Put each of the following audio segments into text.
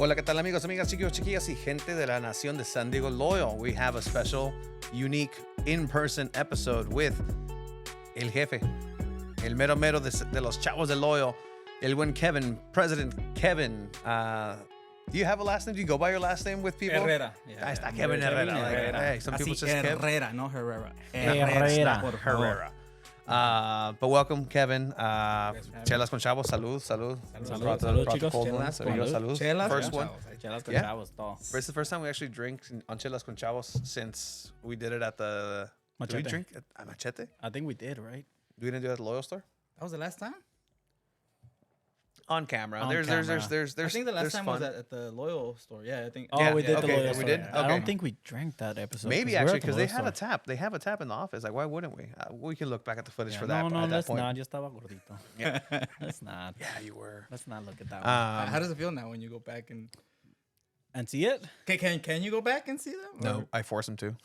Hola, ¿qué tal amigos, amigas, chicos, chiquillas y gente de la nación de San Diego Loyal? We have a special, unique, in-person episode with el jefe, el mero mero de los chavos de Loyal, el buen Kevin, President Kevin. Do you have a last name? Do you go by your last name with people? Herrera. Yeah, ahí está Kevin Herrera. Like, hey, some people just Herrera, no Herrera. Herrera. But welcome, Kevin. Chelas con chavos, salud. Salud, chicos. Salud. Chelas First con one. chavos. Chelas con Yeah. chavos, todo. It's the first time we actually drink on Chelas con chavos since we did it at the... Did we Machete. drink at Machete? I think we did, right? We didn't do it at the Loyal Store? That was the last time? On camera. On There's I think the last time fun. was at the Loyal store. Yeah, I think. Oh, Yeah, we did okay, the Loyal we store. did? I Okay. don't think we drank that episode. Maybe we're actually, at the because they Loyal had a store. tap. They have a tap in the office. Like, why wouldn't we? We can look back at the footage Yeah, for that. No, at that let's point. not. Yo estaba gordito. Yeah. Let's not. Yeah, you were. Let's not look at that one. How does it feel now when you go back and And see it? can you go back and see that? No, I force him to.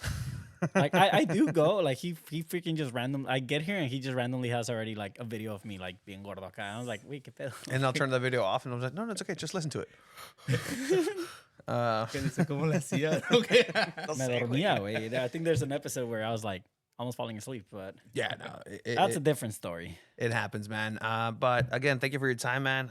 Like I do go. Like he freaking just random. I get here and he just randomly has already like a video of me like being gordo acá. I was like, wait, qué pedo. And I'll turn the video off, and I was like, no, it's okay. Just listen to it. Que dice cómo le hacía. Okay. Me dormía, güey. I think there's an episode where I was like almost falling asleep, but Yeah, no, that's a different story. it happens, man. But again, thank you for your time, man.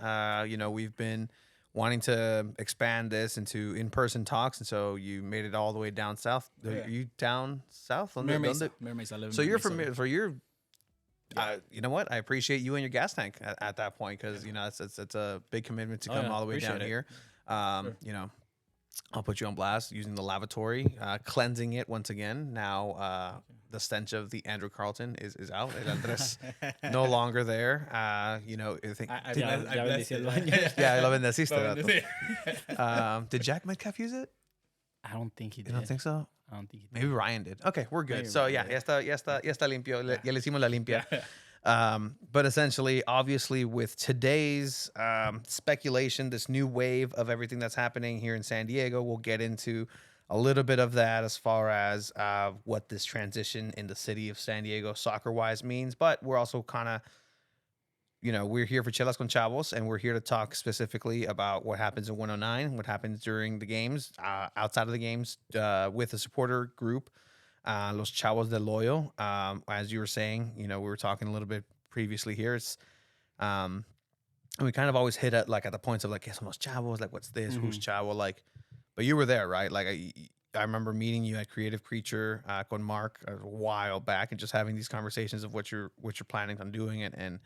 We've been wanting to expand this into in-person talks, and so you made it all the way down south. Yeah. Are you down south? Mira Mesa. Mira Mesa. I live in So Mira you're Mesa. from you know what? I appreciate you and your gas tank at that point, because it's a big commitment to Oh, come yeah, all the way down appreciate here. it. Sure. I'll put you on blast using the lavatory, cleansing it once again. Now the stench of the Andrew Carlton is out. El Andres no longer there. I think. I Ya blessed bendecí el it. baño. Yeah, lo bendeciste. Lo vato. bendeciste. Did Jack Metcalf use it? I don't think he You did. don't think so? I don't think he did. Maybe Ryan did. Okay, we're good. Maybe So Ryan yeah, did. ya está limpio. Ya le hicimos la limpia. But essentially, obviously, with today's speculation, this new wave of everything that's happening here in San Diego, we'll get into a little bit of that as far as what this transition in the city of San Diego soccer-wise means. But we're also kind of, we're here for Chelas con Chavos, and we're here to talk specifically about what happens in 109, what happens during the games, outside of the games, with the supporter group, Los Chavos de Loyal. As you were saying, we were talking a little bit previously here. It's, and we kind of always hit at the points of like, ¿qué son los chavos? Like, what's this? Who's chavo? Like, but you were there, right? Like, I remember meeting you at Creative Creature con Mark a while back, and just having these conversations of what you're planning on doing and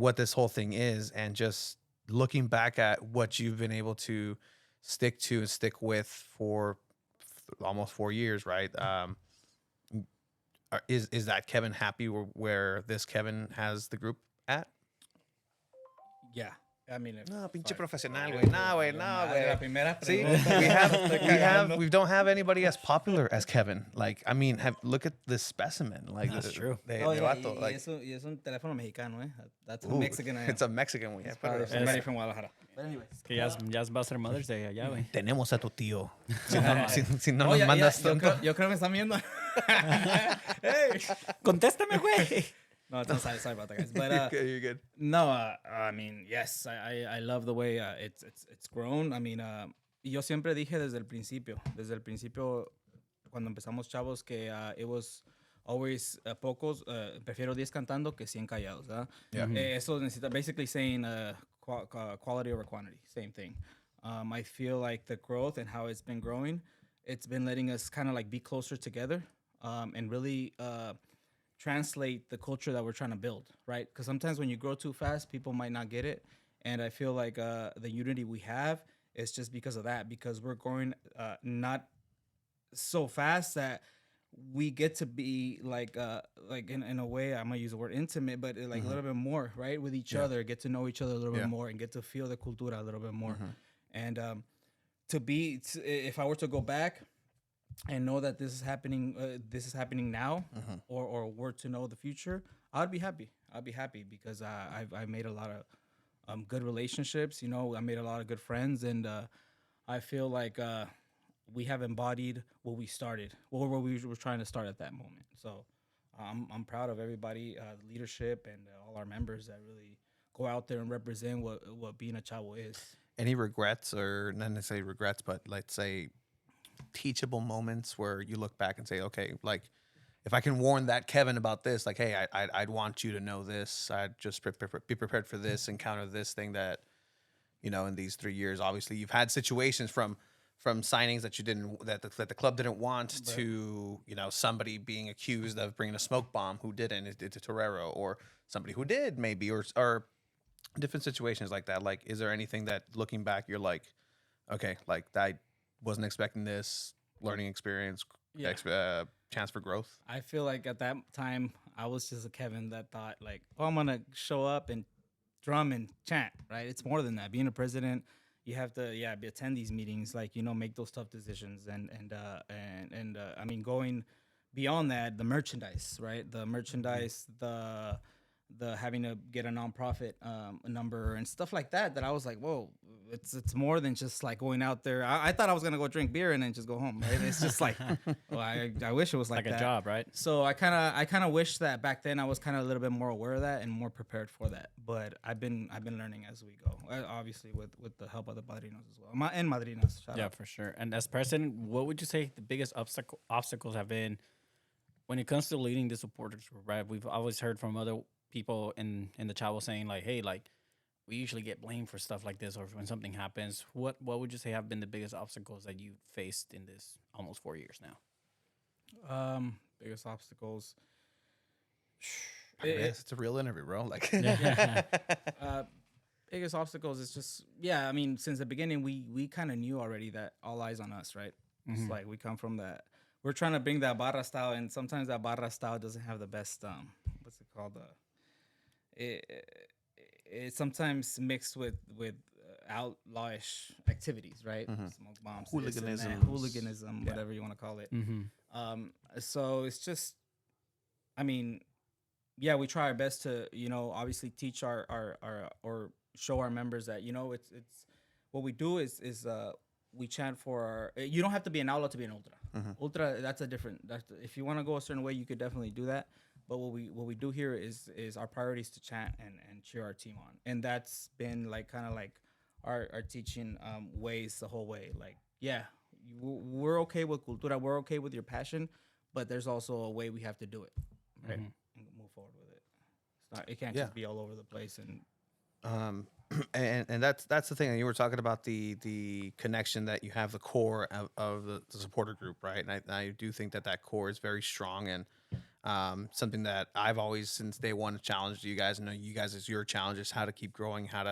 what this whole thing is, and just looking back at what you've been able to stick to and stick with for almost 4 years, right? Is that Kevin happy where this Kevin has the group at? Yeah. I mean, No, pinche fuck. profesional, güey. No, güey. La primera See, pregunta. we don't have anybody as popular as Kevin. Like, I mean, look at this specimen. Like, That's true. De Oh, yeah, vato, like, y es un teléfono mexicano, eh. That's a ooh, Mexican. it's a Mexican one. Yeah, pero Somebody from Guadalajara. But anyways. Que ya va a ser Mother's Day allá, güey. tenemos a tu tío. Si no Oh, nos ya, mandas yo tanto. creo que me están viendo. Hey. Contéstame, güey. No, sorry about that, guys. But You're good. no, I mean, yes, I love the way it's grown. I mean, yo siempre dije desde el principio, cuando empezamos Chavos, que it was always pocos, prefiero 10 cantando que 100 callados, ¿verdad? Yeah. Eso necesita, basically saying quality over quantity, same thing. I feel like the growth and how it's been growing, it's been letting us kind of like be closer together, and really translate the culture that we're trying to build, right? Because sometimes when you grow too fast, people might not get it. And I feel like the unity we have is just because of that, because we're growing not so fast that we get to be like in a way, I'm gonna use the word intimate, but like a little bit more, right? With each other, get to know each other a little bit more, and get to feel the cultura a little bit more. And if I were to go back and know that this is happening now, or were to know the future, I'd be happy. I'd be happy because I've made a lot of good relationships. I made a lot of good friends, and I feel like we have embodied what we started, or what we were trying to start at that moment. So I'm proud of everybody, leadership, and all our members that really go out there and represent what being a chavo is. Any regrets, or not necessarily regrets, but let's say teachable moments where you look back and say, okay, like if I can warn that Kevin about this, like, hey, I'd want you to know this. I'd just be prepared for this, encounter this thing that, in these 3 years, obviously you've had situations from signings that you didn't, that the club didn't want, Right. to, somebody being accused of bringing a smoke bomb who didn't, it to Torero, or somebody who did maybe, or different situations like that. Like, is there anything that looking back, you're like, okay, like I wasn't expecting this, learning experience, Yeah. chance for growth? I feel like at that time I was just a Kevin that thought like, oh, I'm gonna show up and drum and chant, right? It's more than that. Being a president, you have to attend these meetings, like make those tough decisions, and I mean, going beyond that, the merchandise, right? The merchandise, the having to get a nonprofit number and stuff like that. That I was like, whoa, it's more than just like going out there. I thought I was gonna go drink beer and then just go home, right? It's just like, well, I wish it was like Like that. a job, right? So I kind of wish that back then I was kind of a little bit more aware of that and more prepared for that. But I've been learning as we go. Obviously with the help of the padrinos as well, and madrinas. Shout Yeah, out. for sure. And as president, what would you say the biggest obstacles have been when it comes to leading the supporters group, right? We've always heard from other people in the Chavo saying like, hey, like we usually get blamed for stuff like this, or when something happens. What would you say have been the biggest obstacles that you faced in this almost 4 years now? Biggest obstacles. Yes, it's a real interview, bro. Like, Yeah. Biggest obstacles is just I mean, since the beginning we kind of knew already that all eyes on us, right? It's like we come from that. We're trying to bring that barra style, and sometimes that barra style doesn't have the best what's it called, it's sometimes mixed with outlawish activities, right? Smoke bombs, this and that, hooliganism, whatever you want to call it. So it's just, I mean, we try our best to, obviously teach our or show our members that, it's what we do is we chant for our. You don't have to be an outlaw to be an ultra. Ultra, that's a different. If you want to go a certain way, you could definitely do that. But what we do here is our priorities to chant and cheer our team on, and that's been like kind of like our teaching ways the whole way. Like, we're okay with cultura, we're okay with your passion, but there's also a way we have to do it, right? And move forward with it. It can't just be all over the place. And and that's the thing. And you were talking about the connection that you have, the core of the supporter group, right? And I do think that core is very strong, and something that I've always, since day one, challenged you guys. And you guys, as your challenge is how to keep growing, how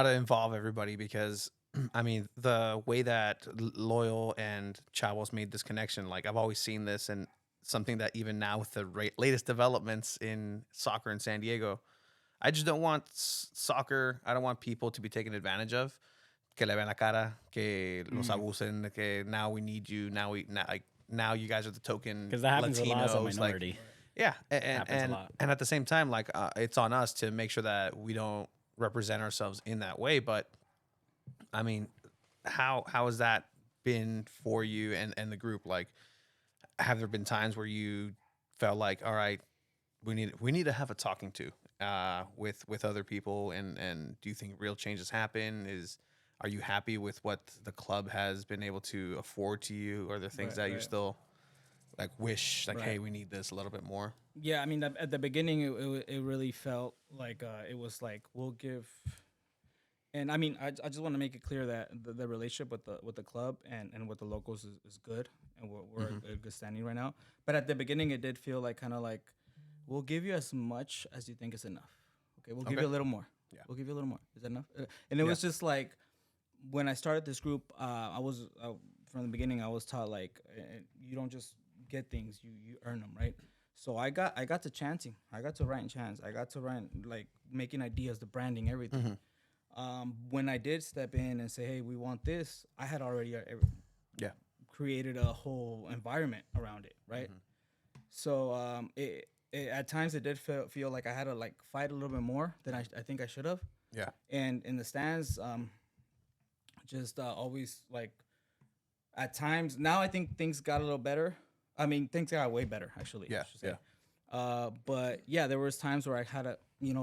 to involve everybody, because I mean, the way that Loyal and Chavos made this connection, like I've always seen this, and something that even now with the latest developments in soccer in San Diego, I just don't want soccer. I don't want people to be taken advantage of. Que le vean la cara, que los abusen, que now we need you. Now you guys are the token. Because that happens Latinos, a lot as a like, minority. yeah, Happens a lot. and at the same time, like it's on us to make sure that we don't represent ourselves in that way. But I mean, how has that been for you and the group? Like, have there been times where you felt like, all right, we need to have a talking to with other people, and do you think real changes happen? Are you happy with what the club has been able to afford to you? Or are there things that you still like wish, like, hey, we need this a little bit more? Yeah, I mean, at the beginning, it really felt like it was like we'll give. And I mean, I just want to make it clear that the relationship with the club and with the locals is good, and we're at a good standing right now. But at the beginning, it did feel like kind of like we'll give you as much as you think is enough. Okay, we'll give you a little more. Yeah. We'll give you a little more. Is that enough? And it was just like when I started this group, I was from the beginning. I was taught like you don't just get things, you earn them, right? So I got to chanting. I got to writing chants. I got to write like making ideas, the branding, everything. When I did step in and say, hey, we want this, I had already created a whole environment around it, right? So it at times it did feel like I had to like fight a little bit more than I think I should have. Yeah. And in the stands, just always like at times, now I think things got a little better. I mean, things got way better, actually. Yeah, I should say. But yeah, there was times where I had to,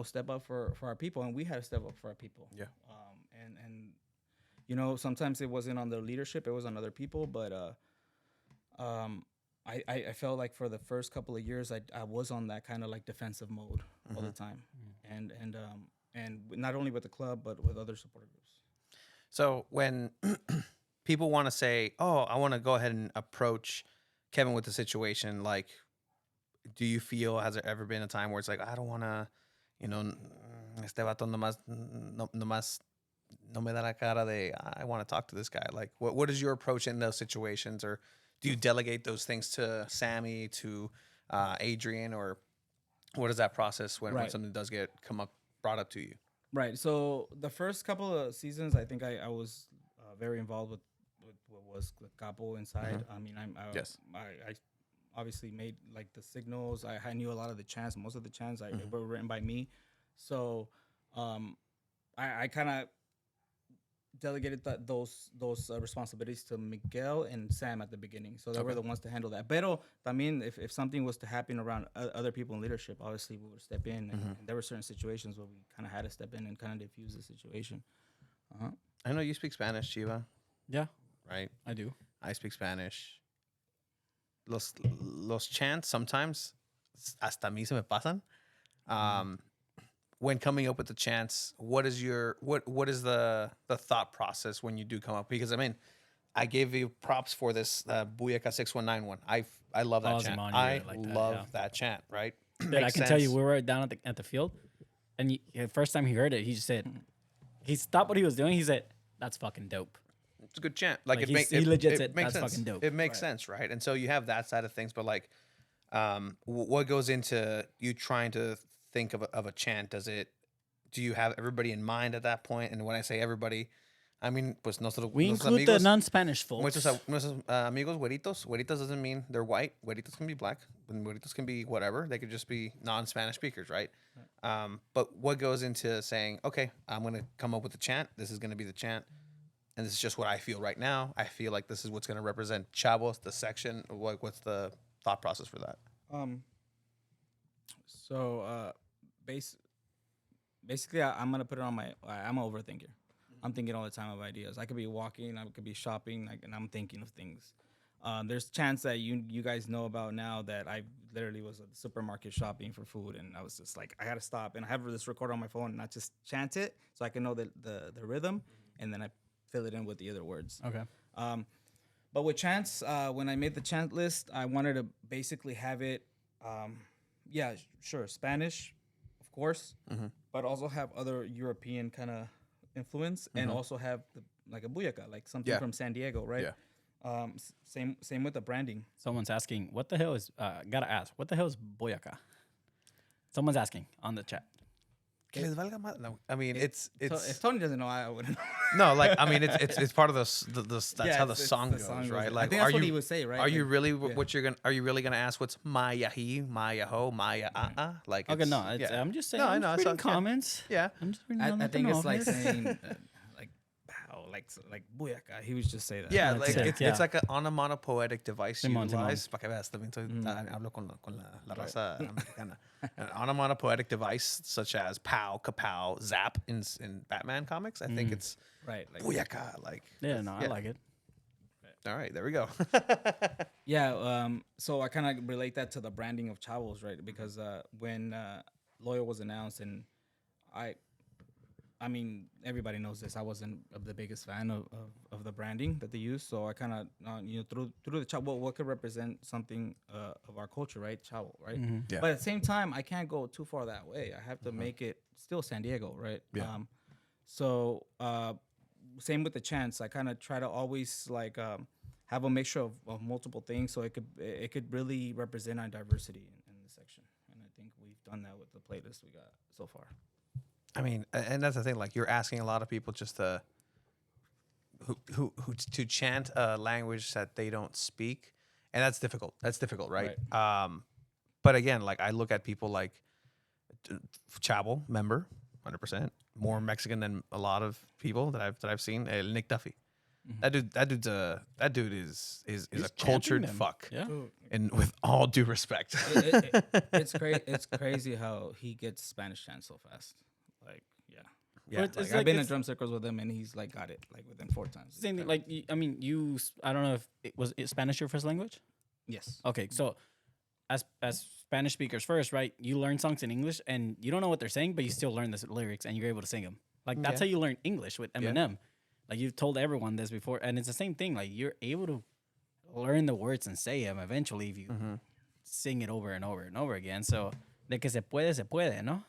step up for our people, and we had to step up for our people. Yeah. And sometimes it wasn't on the leadership, it was on other people. But I felt like for the first couple of years, I was on that kind of like defensive mode all the time, and not only with the club but with other supporter groups. So when people want to say, "Oh, I want to go ahead and approach Kevin with the situation," like, do you feel, has there ever been a time where it's like, I don't want to, este vato nomás, nomás no me da la cara de I want to talk to this guy. Like, what is your approach in those situations, or do you delegate those things to Sammy, to Adrian, or what is that process when something does brought up to you? Right. So the first couple of seasons, I think I was very involved with what was the capo inside. I mean, I obviously made like the signals. I knew a lot of the chants. Most of the chants were written by me. So I kind of delegated those responsibilities to Miguel and Sam at the beginning. So they were the ones to handle that. Pero también, if something was to happen around other people in leadership, obviously we would step in. And there were certain situations where we kind of had to step in and kind of diffuse the situation. I know you speak Spanish, Chiva. Yeah, right? I do. I speak Spanish. Los chants sometimes hasta a mí se me pasan. When coming up with the chants, what is the thought process when you do come up? Because I mean, I gave you props for this Buyaka 619 one. I love that chant. I love that chant, right? Dude, I can tell you, we were down at the field, and the first time he heard it, he just said, he stopped what he was doing. He said, "That's fucking dope." It's a good chant. Like he legit said, makes "That's sense. fucking dope." It makes sense, right? And so you have that side of things, but like, what goes into you trying to think of a chant? Do you have everybody in mind at that point? And when I say everybody, I mean, pues we include amigos, the non-Spanish folks. Nuestros amigos güeritos. Güeritos doesn't mean they're white. Güeritos can be black. Güeritos can be whatever. They could just be non-Spanish speakers, right? But what goes into saying, okay, I'm going to come up with a chant. This is going to be the chant. And this is just what I feel right now. I feel like this is what's going to represent Chavos, the section. What's the thought process for that? Basically, I'm gonna put it on I'm an overthinker. I'm thinking all the time of ideas. I could be walking, I could be shopping, and I'm thinking of things. There's chants that you guys know about now that I literally was at the supermarket shopping for food, and I was just like, I gotta stop, and I have this recorder on my phone, and I just chant it so I can know the rhythm, and then I fill it in with the other words. Okay. But with chants, when I made the chant list, I wanted to basically have it, Spanish, of course, but also have other European kind of influence, and also have like a buyaka, like something from San Diego, right? Yeah. Same with the branding. Someone's asking, what the hell is? Gotta ask, what the hell is boyaka? Someone's asking on the chat. No, I mean, it's if Tony doesn't know, I wouldn't know. No, like, I mean, it's part of that's how the song goes, right? Like, I think that's what he would say, right? Are you really Are you really gonna ask what's Maya he, Maya ho, Maya Like, okay, no, I'm just saying. No, I know. I'm reading comments. Yeah, I'm just reading. I think it's like saying like buyaka. He would just say that. Yeah, like it's like an onomatopoetic device you utilize. Para que veas, también hablo con la raza americana. An onomatopoetic device such as pow, kapow, zap in Batman comics. I think it's right. Like buyaka. Like, I like it. All right, there we go. So I kind of relate that to the branding of Chavos, right? Because when Loyal was announced, and I mean, everybody knows this. I wasn't the biggest fan of the branding that they use. So I kind of, through the Chavo, what could represent something of our culture, right? Chavo, right? Mm-hmm. Yeah. But at the same time, I can't go too far that way. I have to make it still San Diego, right? Yeah. Same with the chants. I kind of try to always like have a mixture of multiple things, so it could really represent our diversity in the section. And I think we've done that with the playlist we got so far. I mean, and that's the thing. Like, you're asking a lot of people just to to chant a language that they don't speak, and that's difficult. That's difficult, right? But again, like, I look at people like Chavo, member, 100%, more Mexican than a lot of people that I've seen. Nick Duffy, that dude is a cultured fuck. Yeah. And with all due respect, it's crazy how he gets Spanish chants so fast. Like, yeah. Yeah. But Like, it's I've been in it's drum circles with him, and he's like got it like within 4 times. same thing. Like I mean, I don't know if it Spanish your first language. Yes. Okay, so as Spanish speakers first, right? You learn songs in English, and you don't know what they're saying, but you still learn the lyrics, and you're able to sing them. Like that's Yeah. how you learn English with Eminem. Like you've told everyone this before, and it's the same thing. Like you're able to learn the words and say them eventually if you sing it over and over and over again. So de que se puede, no?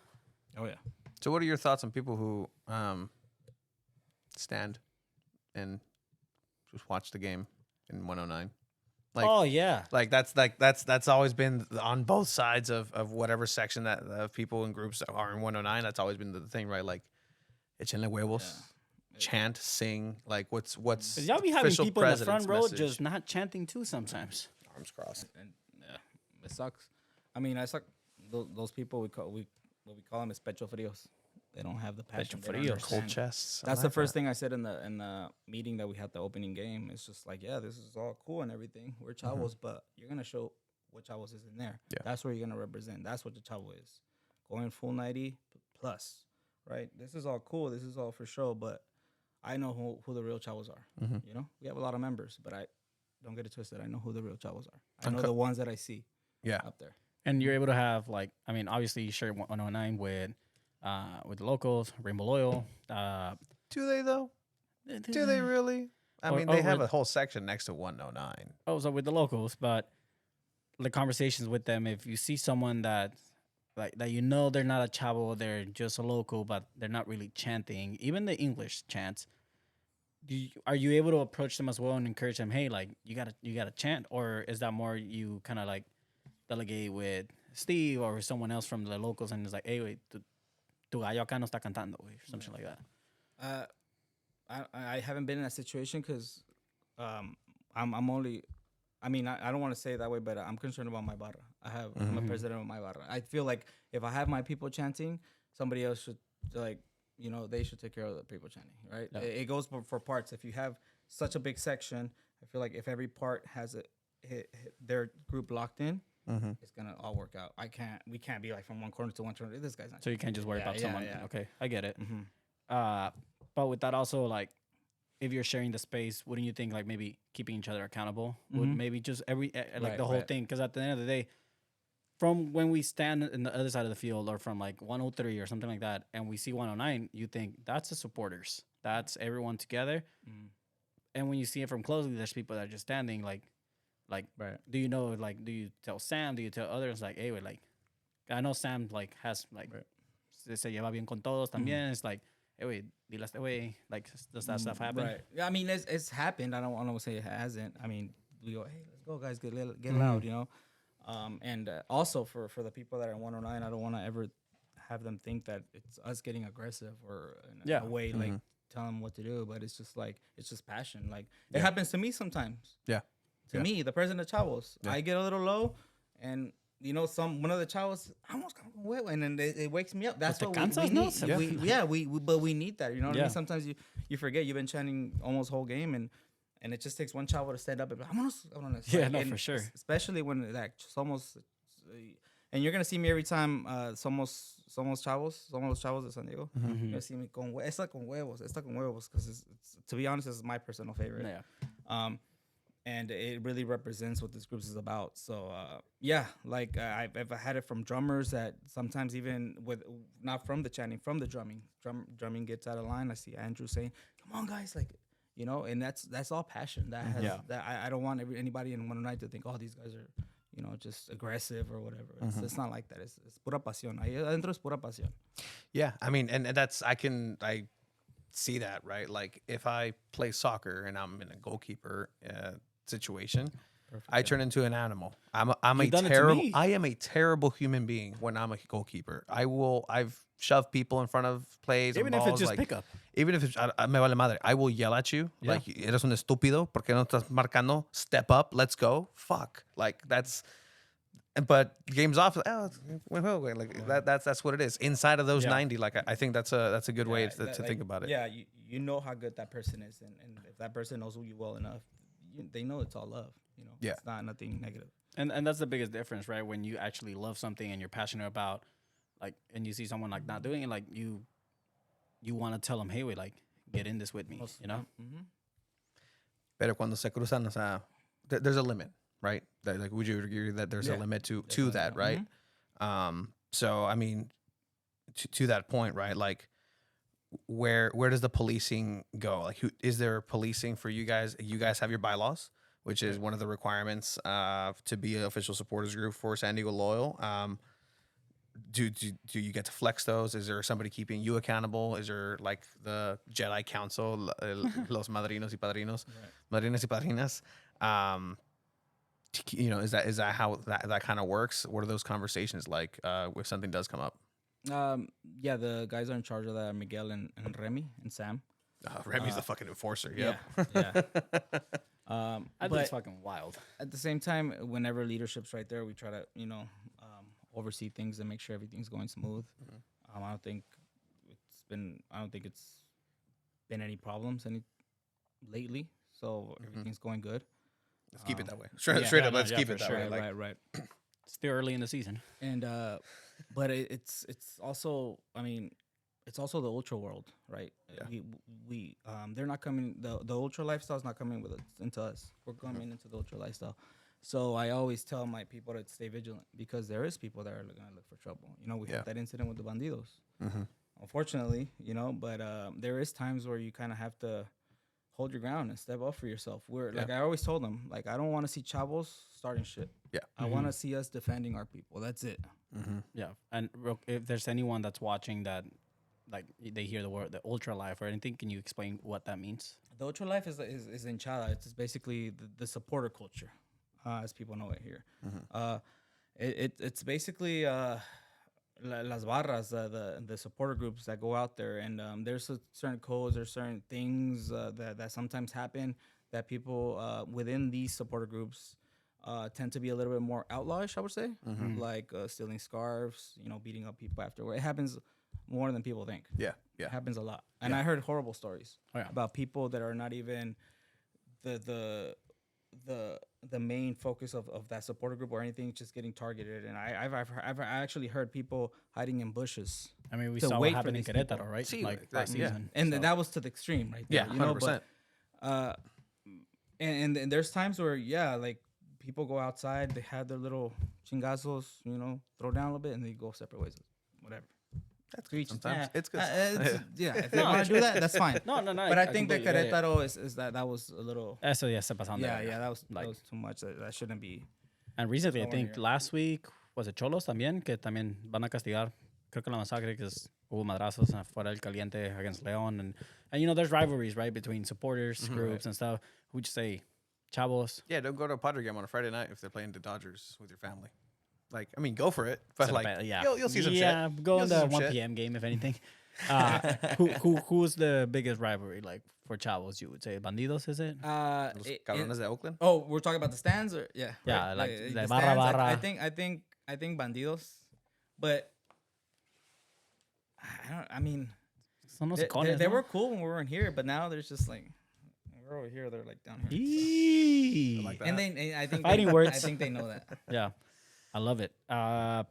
Oh yeah. So, what are your thoughts on people who stand and just watch the game in 109? Like, Oh yeah. that's always been on both sides of whatever section that of people and groups that are in 109. That's always been the thing, right? Like, echenle huevos, chant, sing. Like, what's 'Cause y'all be having official people in the front president's row message? just not chanting too sometimes. Arms crossed. And yeah, it sucks. I mean, I suck. Those people we call what we call them is pecho frios. They don't have the passion. Pecho They don't frios. understand. Cold chests. I That's the like first that. thing I said in the meeting that we had the opening game. It's just like, yeah, this is all cool and everything. We're chavos, but you're gonna show what chavos is in there. Yeah. That's where you're gonna represent. That's what the chavo is. Going full 90 plus, right? This is all cool. This is all for show, but I know who the real chavos are. You know, we have a lot of members, but I don't get it twisted. I know who the real chavos are. I know the ones that I see Yeah. up there. And you're able to have like, I mean, obviously you share 109 with the locals, Rainbow Loyal. Do they though? Do they really? I mean, Or they have with- a whole section next to 109. Oh, so with the locals, but the conversations with them, if you see someone that you know they're not a chavo, they're just a local, but they're not really chanting, even the English chants. Are you able to approach them as well and encourage them? Hey, like you gotta chant, or is that more you kind of like delegate with Steve or somethone else from the locals and it's like, hey, wait, tu gallo acá no está cantando, or something like that. I haven't been in that situation because I'm only. I mean, I don't want to say it that way, but I'm concerned about my barra. I'm a president of my barra. I feel like if I have my people chanting, somebody else should they should take care of the people chanting, right? Yeah. It goes for parts. If you have such a big section, I feel like if every part has their group locked in, it's gonna all work out. We can't be like from one corner to one corner. This guy's not. So you can't just worry about someone. Yeah. Okay, I get it. But with that also, like, if you're sharing the space, wouldn't you think like maybe keeping each other accountable would maybe just Right, the whole right. thing? Because at the end of the day, from when we stand in the other side of the field or from like 103 or something like that, and we see 109, you think that's the supporters, that's everyone together. And when you see it from closely, there's people that are just standing like Right. do you know, like, do you tell Sam, do you tell others, like, hey, wait, like, I know Sam like has like se lleva bien con todos también. It's like, hey, wait, dile a este güey, like, does that stuff happen? Right. Yeah, I mean, it's happened. I don't want to say it hasn't. I mean, we go, hey, let's go, guys, get loud, you know. And also for the people that are in 109, I don't want to ever have them think that it's us getting aggressive or in a way like tell them what to do. But it's just like it's just passion. Like it happens to me sometimes. Yeah. To me, the president of Chavos, I get a little low, and you know, one of the Chavos almost come away, and then it wakes me up. That's Te what cansas, we no? need. But we need that. You know what I Yeah. mean? Sometimes you forget you've been chanting almost whole game, and it just takes one Chavo to stand up and be like, vámonos. Yeah, Like, no, and for sure. Especially when like somos, and you're gonna see me every time somos Chavos, somos los Chavos de San Diego. You're gonna see me esta con huevos, because it's, to be honest, it's my personal favorite. Yeah. And it really represents what this group is about. So like I've had it from drummers that sometimes even with not from the chanting, from the drumming gets out of line. I see Andrew saying, "Come on, guys!" Like, you know, and that's all passion. That has that I don't want anybody in 109 to think, "Oh, these guys are, you know, just aggressive or whatever." It's not like that. It's pura pasión. Ahí adentro es pura pasión. Yeah, I mean, and that's I see that, right? Like if I play soccer and I'm in a goalkeeper situation, I turn into an animal. I am a terrible human being when I'm a goalkeeper. I've shoved people in front of plays. Even and if balls, it's just like, pickup. Even if it's me vale madre, I will yell at you like eres un estúpido porque no estás marcando. Step up, let's go. Fuck, like that's. But game's off. Like that's what it is. Inside of those 90, like I think that's a good way to think about it. Yeah, you know how good that person is, and if that person knows you well enough, they know it's all love. You know, it's not nothing negative. And that's the biggest difference, right? When you actually love something and you're passionate about, like, and you see someone like not doing it, like you you want to tell them, hey, wait, like, get in this with me, you know? Pero cuando se cruzan, o sea, there's a limit, right? Like, would you agree that there's a limit to that, right? So, I mean, to that point, right? Like, where does the policing go? Like, who is there policing for you guys? You guys have your bylaws, which is one of the requirements to be an official supporters group for San Diego Loyal. Do you get to flex those? Is there somebody keeping you accountable? Is there like the Jedi Council, los madrinos y padrinos, madrinas y padrinas? You know, is that how that kind of works? What are those conversations like if something does come up? Yeah, the guys are in charge of that, Miguel and Remy and Sam. Remy's the fucking enforcer. Yep. Yeah. I think it's fucking wild. At the same time, whenever leadership's right there, we try to, oversee things and make sure everything's going smooth. I don't think it's been any problems lately. So everything's going good. Let's keep it that way. Straight up, let's keep it that way. Like, Right. It's still early in the season. And but it's also, I mean, it's also the ultra world, right? Yeah. We they're not coming. The ultra lifestyle is not coming into us. We're coming into the ultra lifestyle. So I always tell my people to stay vigilant because there is people that are going to look for trouble. You know, we had that incident with the bandidos. Unfortunately, but there is times where you kind of have to hold your ground and step up for yourself. Like I always told them, like, I don't want to see chavos starting shit. Yeah. I want to see us defending our people. That's it. Yeah. And if there's anyone that's watching that, like, they hear the word, the ultra life or anything, can you explain what that means? The ultra life is hinchada. It's basically the supporter culture, as people know it here. It's basically las barras, the supporter groups that go out there, and there's certain codes, there's certain things that sometimes happen that people within these supporter groups tend to be a little bit more outlawish, I would say, like stealing scarves, beating up people afterward. It happens more than people think. Yeah. It happens a lot. And I heard horrible stories about people that are not even the main focus of that supporter group or anything, just getting targeted. And I've actually heard people hiding in bushes. I mean, we saw what happened in Querétaro, right? Like last season. And that was to the extreme, right? There, 100%. But, and there's times where, like, people go outside, they have their little chingazos, throw down a little bit, and they go separate ways. Whatever. That's good. Sometimes it's good. If they want to do that, that's fine. No. But I think that Querétaro is that was a little. Eso ya se pasaron. That was too much. That shouldn't be. And recently, I think last week was it Cholos también, que también van a castigar. Creo que la masacre, que hubo madrazos fuera del Caliente against León, and there's rivalries, right, between supporters groups and stuff. Who would you say, chavos? Yeah, don't go to a Padre game on a Friday night if they're playing the Dodgers with your family. Like, I mean, go for it, but you'll see some shit. Yeah, go on the 1 p.m. game if anything. Who's the biggest rivalry, like, for chavos? You would say Bandidos, is it? Los Cabrones de Oakland. Oh, we're talking about the stands, or yeah, like the barra. I think Bandidos, but I mean, they were cool when we weren't here, but now there's just like, we're over here, they're like down here. Like that. And I think fighting words. I think they know that. Yeah. I love it. How's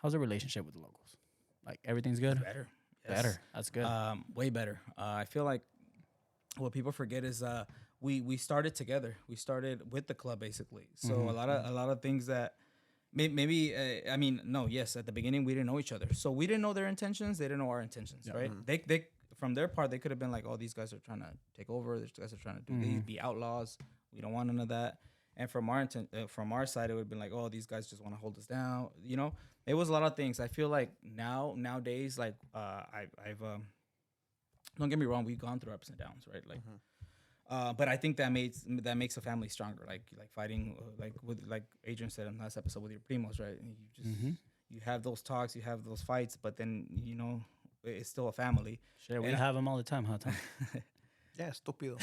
the relationship with the locals? Like, everything's good? Better. Yes. Better. That's good. Way better. I feel like what people forget is we started together. We started with the club, basically. So a lot of things that maybe yes, at the beginning we didn't know each other. So we didn't know their intentions. They didn't know our intentions, right? They from their part, they could have been like, oh, these guys are trying to take over. These guys are trying to do these, be outlaws. We don't want none of that. And from our side, it would have been like, oh, these guys just want to hold us down. It was a lot of things. I feel like nowadays, like I've don't get me wrong, we've gone through ups and downs, right? Like, but I think that makes a family stronger. Like fighting, like Adrian said in the last episode with your primos, right? And you just you have those talks, you have those fights, but then it's still a family. Sure, we have them all the time, huh, Tom? Yeah, estúpido.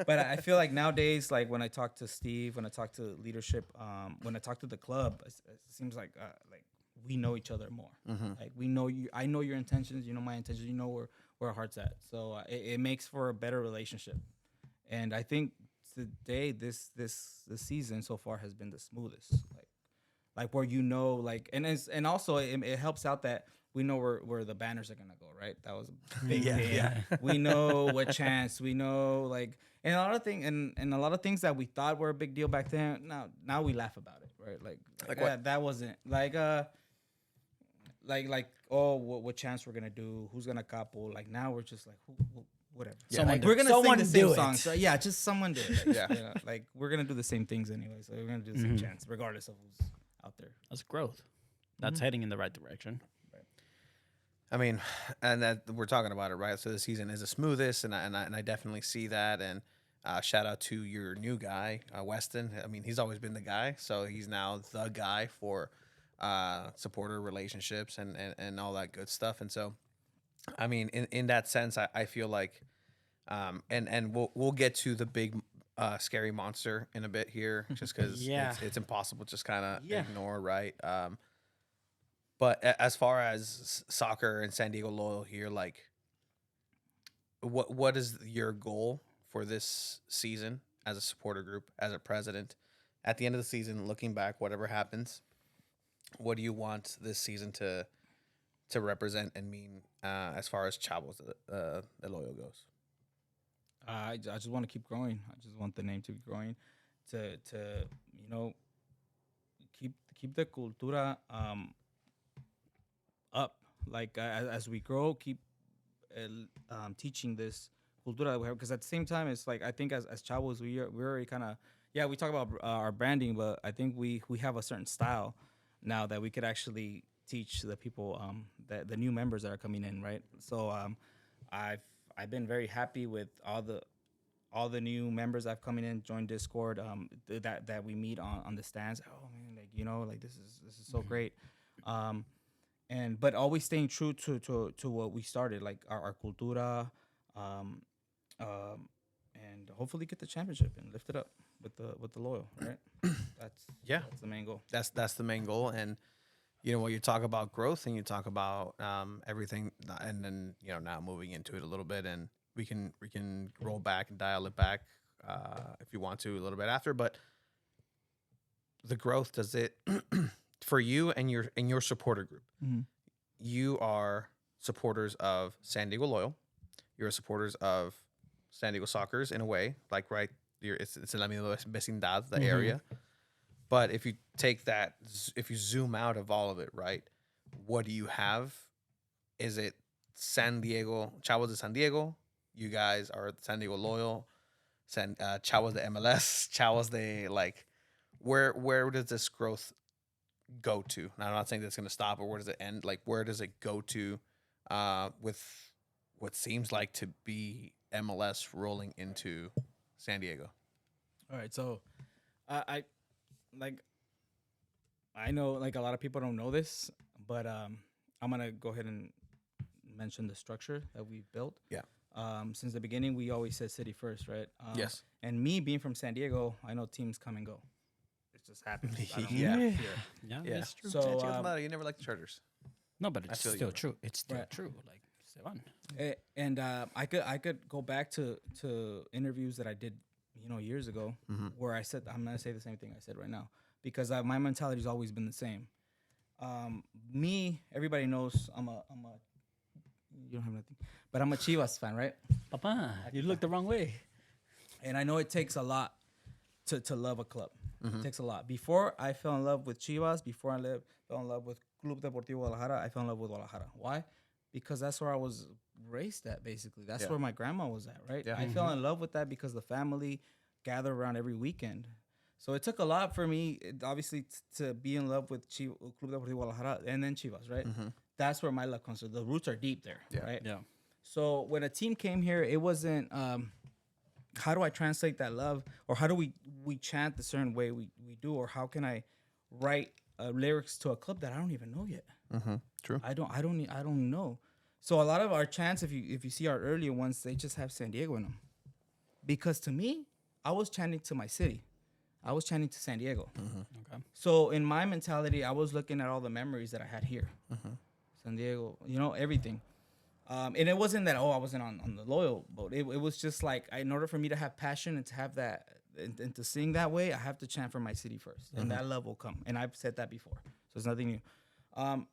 But I feel like nowadays, like when I talk to Steve, when I talk to leadership, when I talk to the club, it seems like we know each other more. Like we know you. I know your intentions. You know my intentions. You know where our heart's at. So it makes for a better relationship. And I think today, this season so far has been the smoothest. Like where and also it helps out that we know where the banners are gonna go, right? That was a big Yeah, thing. yeah. We know what chants. We know like and a lot of things and a lot of things that we thought were a big deal back then. Now we laugh about it, right? Like what? that wasn't like oh what chants we're gonna do? Who's gonna couple? Like now we're just like whatever. Someone Like, do we're it. gonna Someone sing the same do it. song. So yeah, just someone do it. Like, Yeah. like we're gonna do the same things anyway. So we're gonna do the same chants regardless of who's out there. That's growth. That's heading in the right direction. I mean, and that we're talking about it, right? So the season is the smoothest, and I definitely see that. And shout out to your new guy, Weston. I mean, he's always been the guy, so he's now the guy for supporter relationships and all that good stuff. And so, I mean, in that sense, I feel like, and we'll get to the big scary monster in a bit here, just because Yeah. it's impossible to just kind of Yeah. ignore, right? But as far as soccer and San Diego Loyal here, like, what is your goal for this season as a supporter group, as a president? At the end of the season, looking back, whatever happens, what do you want this season to represent and mean as far as Chavos the Loyal goes? I just want to keep growing. I just want the name to be growing, to keep the cultura up. Like as we grow, keep teaching this cultura that we have. Because at the same time, it's like I think as chavos, we're already kind of we talk about our branding, but I think we have a certain style now that we could actually teach the people the new members that are coming in, right? So I've been very happy with all the new members I've coming in, joined Discord, that we meet on the stands. Oh man, like this is so great. But always staying true to what we started, like our cultura, and hopefully get the championship and lift it up with the Loyal, right? That's the main goal. That's the main goal. And when you talk about growth and you talk about everything, and then now moving into it a little bit, and we can roll back and dial it back if you want to a little bit after. But the growth, does it for you and your supporter group? Mm-hmm. You are supporters of San Diego Loyal. You're supporters of San Diego Soccers in a way, like right. It's la misma vecindad, the area. But if you take that, if you zoom out of all of it, right, what do you have? Is it San Diego, Chavos de San Diego? You guys are San Diego Loyal, Chavos de MLS, Chavos de, like, where does this growth go to? Now, I'm not saying that's going to stop, or where does it end? Like, where does it go to with what seems like to be MLS rolling into San Diego? All right, so I know like a lot of people don't know this, but I'm gonna go ahead and mention the structure that we've built. Yeah. Since the beginning, we always said city first, right? Yes. And me being from San Diego, I know teams come and go. It just happens. I don't Yeah. live here. Yeah, Yeah. that's true. So you never liked the Chargers. No, but it's feel you still on that. true. It's still Right. true. Like, se van. and I could go back to interviews that I did years ago where I said I'm gonna say the same thing I said right now because my mentality's always been the same. Everybody knows I'm a you don't have nothing, but I'm a Chivas fan, right? Papa, you look the wrong way. And I know it takes a lot to love a club. It takes a lot. Before I fell in love with Chivas, before I fell in love with Club Deportivo Guadalajara, I fell in love with Guadalajara. Why? Because that's where I was raised at, basically. That's where my grandma was at, right? Yeah. I fell in love with that because the family gathered around every weekend. So it took a lot for me, obviously, to be in love with Club Deportivo Guadalajara and then Chivas, right? That's where my love comes from. The roots are deep there, right? Yeah. So when a team came here, it wasn't how do I translate that love, or how do we chant the certain way we do, or how can I write lyrics to a club that I don't even know yet? True. I don't know. So a lot of our chants, if you see our earlier ones, they just have San Diego in them. Because to me, I was chanting to my city. I was chanting to San Diego. Okay. So in my mentality, I was looking at all the memories that I had here. San Diego, everything. And it wasn't that, I wasn't on the Loyal boat. It was just like, in order for me to have passion and to have that, and to sing that way, I have to chant for my city first. And that love will come. And I've said that before. So it's nothing new.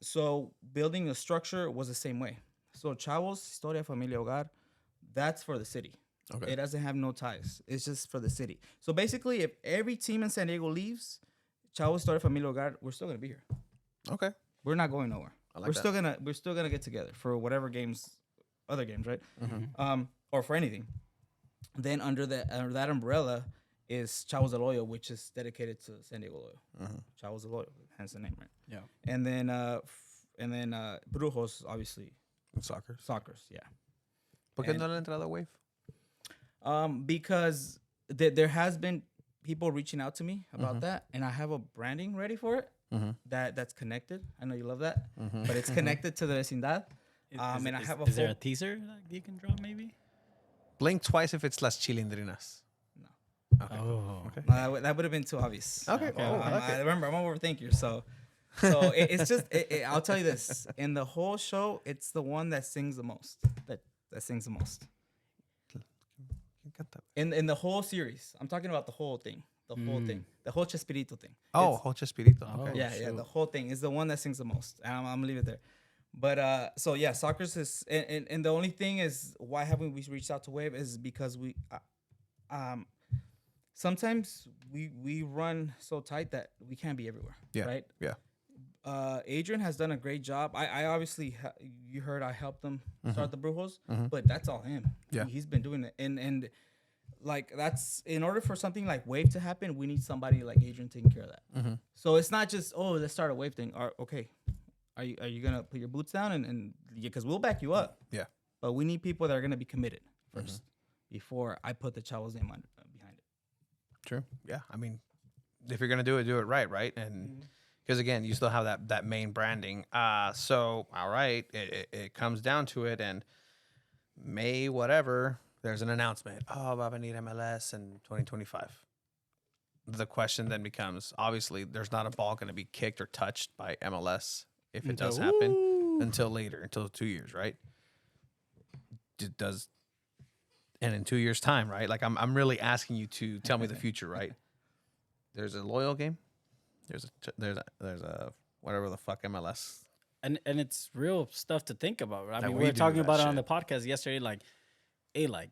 So building a structure was the same way. So Chavos, Historia, Familia, Hogar, that's for the city. Okay. It doesn't have no ties. It's just for the city. So basically, if every team in San Diego leaves, Chavos, Historia, Familia, Hogar, we're still gonna be here. Okay. We're not going nowhere. I like we're that. still gonna get together for whatever games, other games, right? Mm-hmm. Or for anything. Then under that umbrella is Chavos del Hoyo, which is dedicated to San Diego Loyo. Mm-hmm. Chavos del Hoyo, hence the name, right? Yeah. And then Brujos, obviously, Soccer. soccer's, yeah. ¿Por qué And- no le entra la wave? Because there has been people reaching out to me about that, and I have a branding ready for it. Mm-hmm. That's connected. I know you love that, Mm-hmm. but it's connected to the vecindad. And I have a Is there full- a teaser that you can drop maybe? Blink twice if it's Las Chilindrinas. No. Okay. Oh. Okay. No, that would have been too obvious. Okay. Okay. Oh, I like I it. remember, I'm an overthinker, so it's just. I'll tell you this: in the whole show, it's the one that sings the most. That sings the most in the whole series. I'm talking about the whole thing, the whole thing, the whole Chespirito thing. Oh, It's- Hocha Espirito. Oh. Okay. yeah, shoot. the whole thing is the one that sings the most. And I'm gonna leave it there. But so yeah, soccer's is, and the only thing is why haven't we reached out to Wave is because we, sometimes we run so tight that we can't be everywhere. Yeah. Right. Yeah. Adrian has done a great job. I obviously you heard I helped him start the Brujos, Mhm. but that's all him. Yeah. He's been doing it, and like that's in order for something like Wave to happen, we need somebody like Adrian taking care of that. Mm-hmm. So it's not just let's start a Wave thing. Or okay, are you gonna put your boots down and because we'll back you up. Yeah. But we need people that are gonna be committed 1st before I put the Chavos name behind it. True. Yeah. I mean, if you're gonna do it right, right? And because again, you still have that main branding. So all right, it comes down to it, and May whatever. There's an announcement. Oh, va a venir MLS in 2025. The question then becomes: obviously, there's not a ball going to be kicked or touched by MLS if it does happen until later, until 2 years, right? Does and in 2 years' time, right? Like I'm really asking you to tell me the future, right? There's a loyal game. There's a whatever the fuck MLS. And it's real stuff to think about. I That mean, we we were do talking that about it on shit. the podcast yesterday. Like, hey, like,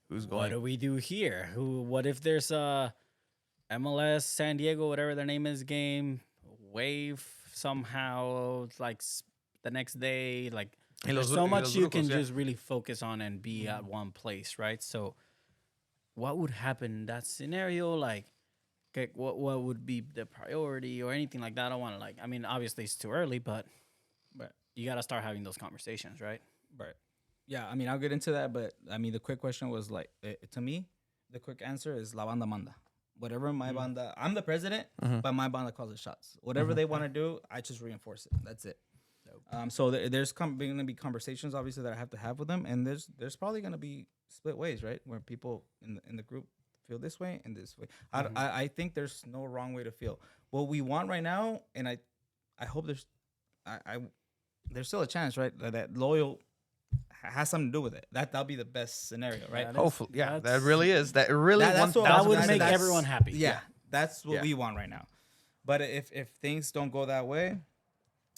Who's what do going? we do here? What if there's a MLS San Diego, whatever their name is, game Wave somehow? It's like the next day, like Y there's los so y much los you brujos, can yeah. just really focus on and be at one place, right? So, what would happen in that scenario? Like, okay, what would be the priority or anything like that? I don't want to like. I mean, obviously it's too early, but you got to start having those conversations, right? Right. Yeah, I mean, I'll get into that, but I mean, the quick question was like, to me, the quick answer is La Banda Manda. Whatever my banda, I'm the president, but my banda calls the shots. Whatever they want to do, I just reinforce it. That's it. So there's going to be conversations, obviously, that I have to have with them, and there's probably going to be split ways, right? Where people in the group feel this way and this way. I think there's no wrong way to feel. What we want right now, and I hope there's still a chance, right? That loyal has something to do with it. That'll be the best scenario, right? That is- Hopefully, yeah, that that's- really is. That really That's what- That would that's- make that's- everyone happy. Yeah, that's what Yeah. we want right now. But if things don't go that way,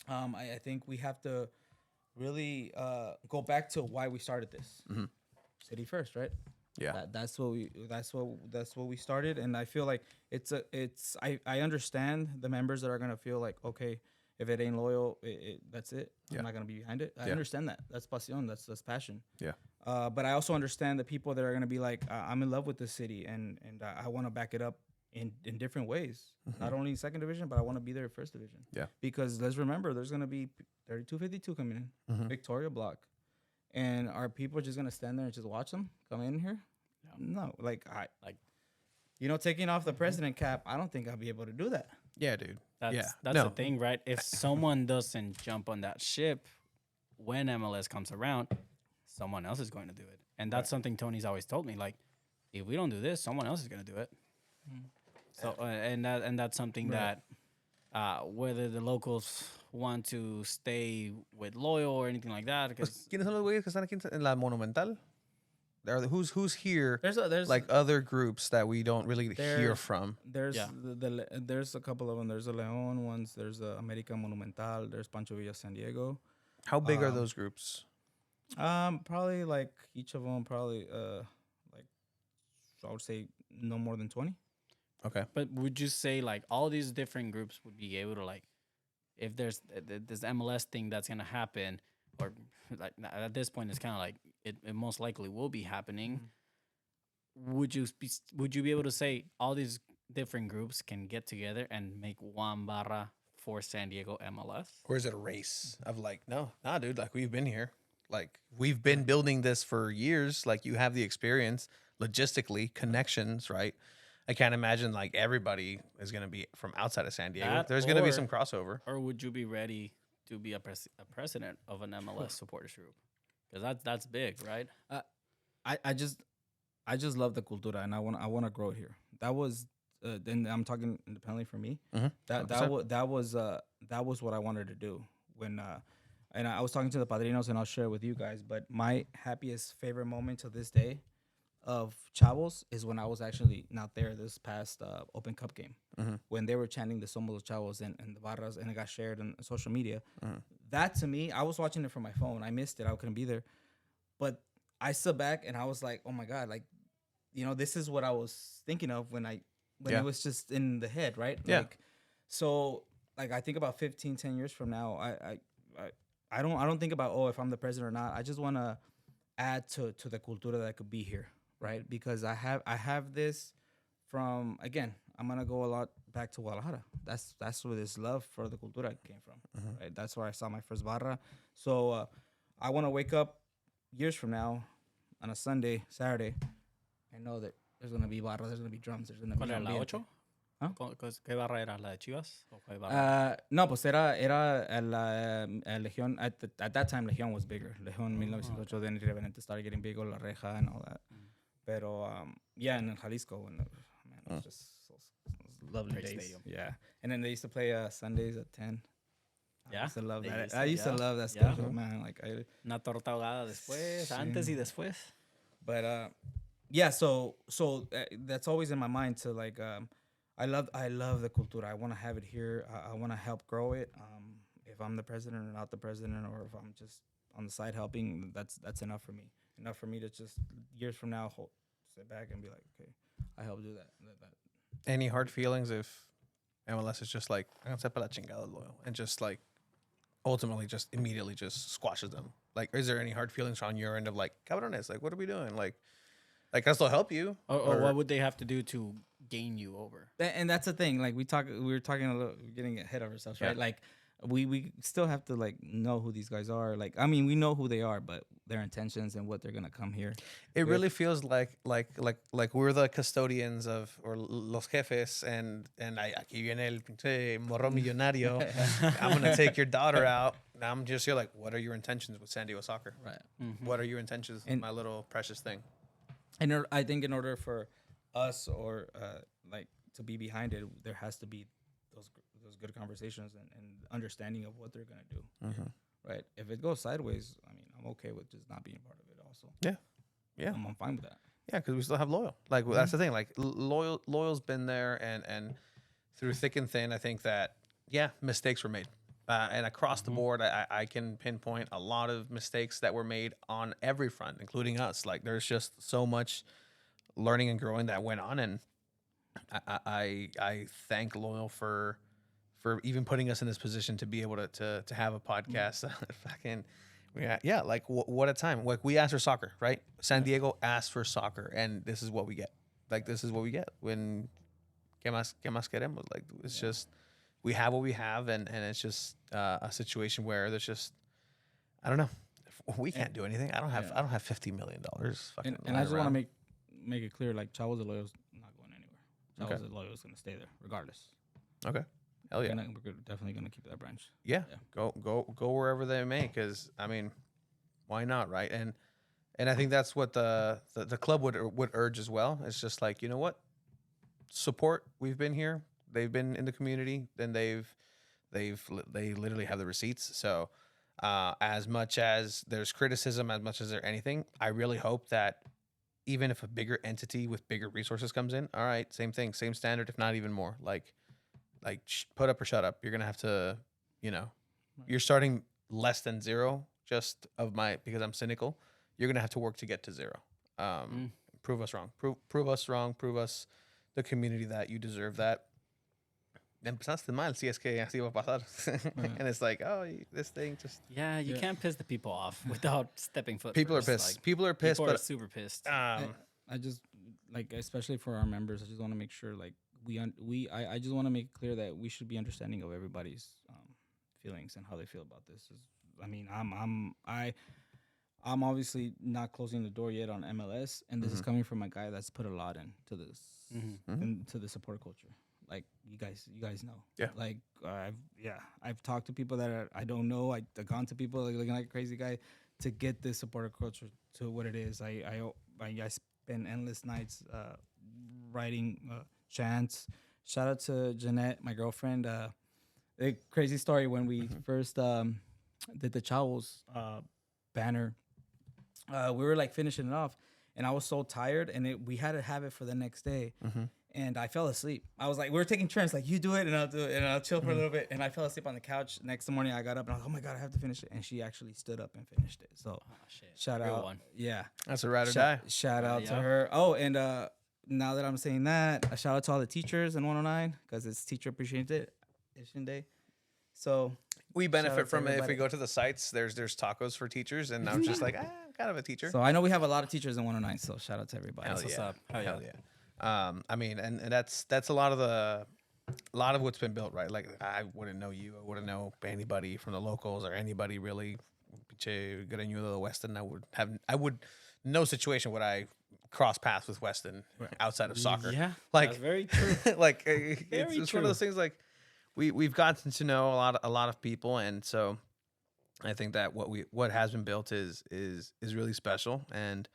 I think we have to really go back to why we started this. City first, right? Yeah. That's what we started, and I feel like I understand the members that are gonna feel like, okay, if it ain't loyal, that's it. Yeah. I'm not gonna be behind it. I Yeah. understand that. That's pasión. That's passion. Yeah. But I also understand the people that are gonna be like, I'm in love with this city, and I want to back it up in different ways. Not only in second division, but I want to be there in first division. Yeah. Because let's remember, there's gonna be 3252 coming in, Victoria block, and are people just gonna stand there and just watch them come in here? No, like taking off the president cap, I don't think I'll be able to do that. Yeah, dude. That's No. the thing, right? If someone doesn't jump on that ship when MLS comes around, someone else is going to do it. And that's something Tony's always told me. Like, if we don't do this, someone else is going to do it. So, and that's something Right. that whether the locals want to stay with loyal or anything like that, because ¿Quiénes son los güeyes que están aquí en la Monumental? Who's here? There's Like other groups that we don't really hear There's- from. There's Yeah. there's a couple of them. There's the Leon ones. There's the America Monumental. There's Pancho Villa San Diego. How big are Um, those groups? Probably like each of them probably like I would say no more than 20. Okay. But would you say like all these different groups would be able to like, if there's this MLS thing that's gonna happen, or like at this point it's kind of like it most likely will be happening. Would you be able to say all these different groups can get together and make one barra for San Diego MLS? Or is it a race of like, no, nah, dude, like we've been here. Like we've been building this for years. Like you have the experience logistically, connections, right? I can't imagine like everybody is going to be from outside of San Diego. That There's going to be or- some crossover. Or would you be ready to be a president of an MLS supporters group? Because that's big, right? I just love the cultura and I want to grow it here. That was then I'm talking independently for me. Mhm. That 100%. that was what I wanted to do when and I was talking to the padrinos and I'll share it with you guys. But my happiest favorite moment to this day of Chavos is when I was actually not there this past Open Cup game when they were chanting the Somos los Chavos and the barras and it got shared on social media. That to me, I was watching it from my phone. I missed it. I couldn't be there, but I stood back and I was like, oh my god, like this is what I was thinking of when Yeah. it was just in the head, right? Yeah. Like, so like I think about 15, 10 years from now, I don't think about if I'm the president or not. I just want to add to the cultura that could be here, right? Because I have this from, again, I'm gonna go a lot back to Guadalajara. That's where this love for the cultura came from, right? That's where I saw my first barra. So I want to wake up years from now on a Saturday, I know that there's gonna be barra, there's gonna be drums, there's gonna be ¿Cuál era la ambiente. 8? ¿Ah? ¿Qué barra era? ¿La de Chivas? ¿O qué barra? No, pues era la Legión. At that time, Legión was bigger. Legión 1908, then Irreverente started getting bigger, La Reja and all that. Pero, yeah, and in Jalisco, when it was just those lovely Great days. stadium. Yeah. And then they used to play Sundays at 10. Yeah, I used to love they that. used I to, used to yeah. love that Yeah. schedule, man. Like, Una torta ahogada después, Sí. antes y después. But yeah, so that's always in my mind to like I love the cultura. I want to have it here. I want to help grow it. If I'm the president or not the president, or if I'm just on the side helping, that's enough for me. Enough for me to just years from now sit back and be like, okay, I helped do that. Any hard feelings if MLS is just like, "Háganse pa la chingada, loyal," and just like ultimately just immediately just squashes them? Like, is there any hard feelings on your end of like, cabrones, like, what are we doing? Like I still help you. Or what would they have to do to gain you over? And that's the thing. Like we were talking a little, getting ahead of ourselves, right? Yeah. Like we still have to like know who these guys are. Like, I mean, we know who they are, but their intentions and what they're gonna come here. It really feels like we're the custodians of, or los jefes, and aquí viene el pinche morro millonario. I'm gonna take your daughter out. Now I'm just here like, what are your intentions with San Diego soccer? Right. What are your intentions with And- my little precious thing? And I think in order for us or like to be behind it, there has to be those good conversations and understanding of what they're gonna do. Right. If it goes sideways, I mean, I'm okay with just not being part of it. Also. Yeah. I'm fine with that. Yeah, because we still have Loyal. Like that's the thing. Like Loyal's been there, and through thick and thin, I think that mistakes were made, and across the board, I can pinpoint a lot of mistakes that were made on every front, including us. Like there's just so much learning and growing that went on, and I thank Loyal for even putting us in this position to be able to have a podcast. Fucking. Yeah, like what a time. Like we asked for soccer, right? San Diego asked for soccer, and this is what we get. Like this is what we get when ¿qué más queremos? Like it's just we have what we have, and it's just a situation where there's just I don't know. We can't do anything. I don't have $50 million. Fucking And I just want to make it clear, like Chavos de Loyo's not going anywhere. Chavos de Loyo's gonna stay there regardless. Okay. Hell yeah. We're definitely gonna keep that branch. Yeah. Go wherever they may, because I mean, why not, right? And I think that's what the club would urge as well. It's just like, you know what, support. We've been here. They've been in the community, and they literally have the receipts. So as much as there's criticism, as much as there's anything, I really hope that even if a bigger entity with bigger resources comes in, all right, same thing, same standard, if not even more. Put up or shut up. You're gonna have to, you know, you're starting less than zero. Just of my because I'm cynical. You're gonna have to work to get to zero. Prove us wrong. Prove us wrong. Prove us the community that you deserve that. Empezaste mal, si es que así va a pasar. And it's like, oh, this thing just. Yeah, you Yeah. can't piss the people off without stepping foot. People are first. pissed. Like, People are pissed, people are but super pissed. I just like, especially for our members, I just want to make sure like I just want to make it clear that we should be understanding of everybody's feelings and how they feel about this. I mean, I'm obviously not closing the door yet on MLS, and this is coming from a guy that's put a lot into this into the support culture. Like you guys know. Yeah. Like I've talked to people that I don't know. I've gone to people like looking like a crazy guy to get this supporter culture to what it is. I spend endless nights writing chants. Shout out to Jeanette, my girlfriend. A crazy story when we first did the Chavos banner. We were like finishing it off, and I was so tired, and we had to have it for the next day. And I fell asleep. I was like, we were taking turns, like you do it and I'll do it, and I'll chill for a little bit. And I fell asleep on the couch. Next morning, I got up and I was like, oh my god, I have to finish it. And she actually stood up and finished it. So, shout Real out, one. yeah, that's a ride or die. shout out to yeah. her. Oh, and now that I'm saying that, a shout out to all the teachers in 109 because it's Teacher Appreciation Day. So We Shout out benefit to from it if we everybody. go to the sites. There's tacos for teachers, and I'm just like, I'm kind of a teacher. So I know we have a lot of teachers in 109. So shout out to everybody. Hell That's what's yeah. up. Hell Hell yeah. yeah. I mean, and that's a lot of what's been built, right? Like I wouldn't know you, I wouldn't know anybody from the locals or anybody really. Pinche Greñudo de Weston. I would no situation would I cross paths with Weston outside of soccer. Yeah, Like that's very true. like it's one of true. those things. Like we've gotten to know a lot of people, and so I think that what has been built is really special. And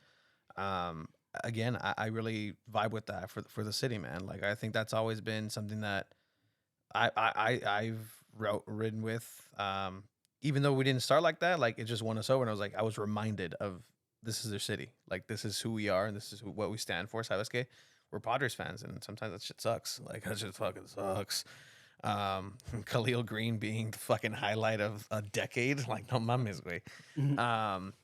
again, I really vibe with that for the city, man. Like I think that's always been something that I've ridden with. Even though we didn't start like that, like it just won us over, and I was reminded of this is their city. Like this is who we are, and this is what we stand for. Sabes que? We're Padres fans, and sometimes that shit sucks. Like that shit fucking sucks. Khalil Green being the fucking highlight of a decade, like no mames, güey.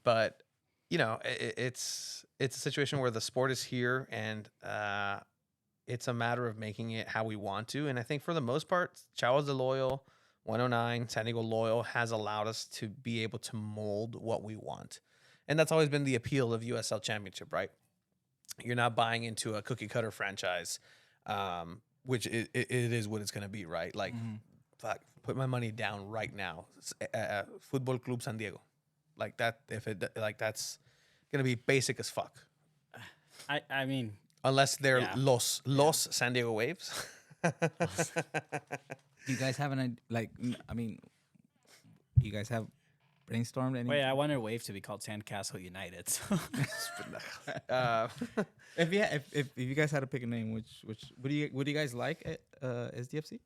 But you know, it's a situation where the sport is here, and it's a matter of making it how we want to. And I think for the most part, Chavos de Loyal, 109, San Diego Loyal has allowed us to be able to mold what we want. And that's always been the appeal of USL Championship, right? You're not buying into a cookie cutter franchise, which it is what it's going to be, right? Like, fuck, put my money down right now. Football Club San Diego. Like that, that's going to be basic as fuck. I mean, Unless they're Yeah. Los San Diego Waves. Do you guys have you guys have brainstormed any? wait, I wanted Wave to be called Sandcastle United. So. If you guys had to pick a name, which would you guys like at SDFC?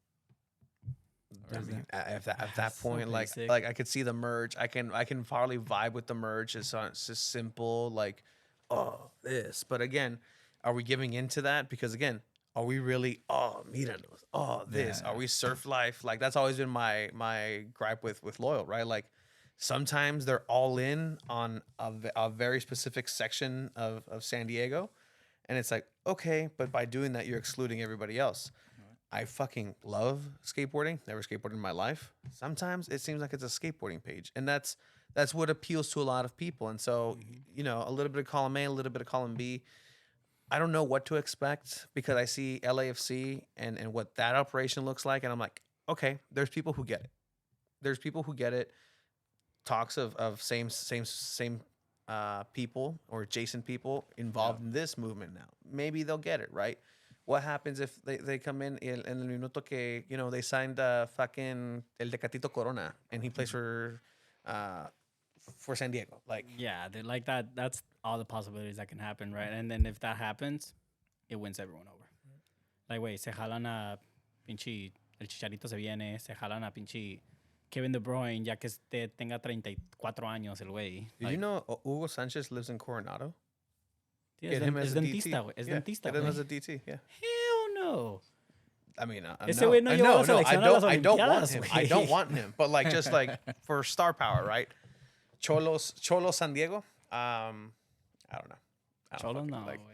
I mean, at that So point, basic. like I could see the merge. I can probably vibe with the merge. It's just simple, like, oh, this. But again, are we giving into that? Because again, are we really? Oh, míralos. Oh, this. Yeah. Are we surf life? Like that's always been my gripe with Loyal, right? Like sometimes they're all in on a very specific section of San Diego, and it's like okay, but by doing that, you're excluding everybody else. I fucking love skateboarding. Never skateboarded in my life. Sometimes it seems like it's a skateboarding page, and that's what appeals to a lot of people. And so, you know, a little bit of column A, a little bit of column B. I don't know what to expect because I see LAFC and what that operation looks like, and I'm like, okay, there's people who get it. There's people who get it. Talks of same people or adjacent people involved in this movement now. Maybe they'll get it, right? What happens if they come in el minuto que, you know, they signed fucking El Tecatito Corona and he plays for San Diego? Like, Yeah, like that. That's all the possibilities that can happen, right? And then if that happens, it wins everyone over. Like, wait, se jalan a pinche el Chicharito se viene, se jalan a pinche Kevin De Bruyne, ya que tenga 34 años el güey. did you know Hugo Sanchez lives in Coronado? Get him as a DT. dentista, güey. Es Yeah, dentista, get him güey. as a DT. Yeah. Hell no. I mean, Ese no, güey no llevó la selección a las I don't want Olimpiadas, him. güey. I don't want him. But like, just like for star power, right? Cholos San Diego. I don't know. I don't Cholo, fucking no, like. güey.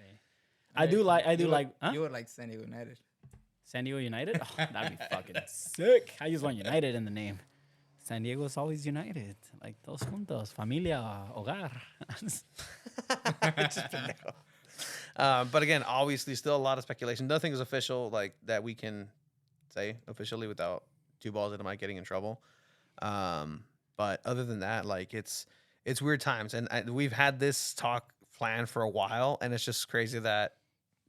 I do like. Huh? You would like San Diego United. San Diego United? Oh, that'd be fucking sick. I just want United in the name. San Diego's always United. Like, todos juntos. Familia, hogar. But again, obviously, still a lot of speculation. Nothing is official like that we can say officially without two balls into Mike getting in trouble. But other than that, like it's weird times, and we've had this talk planned for a while, and it's just crazy that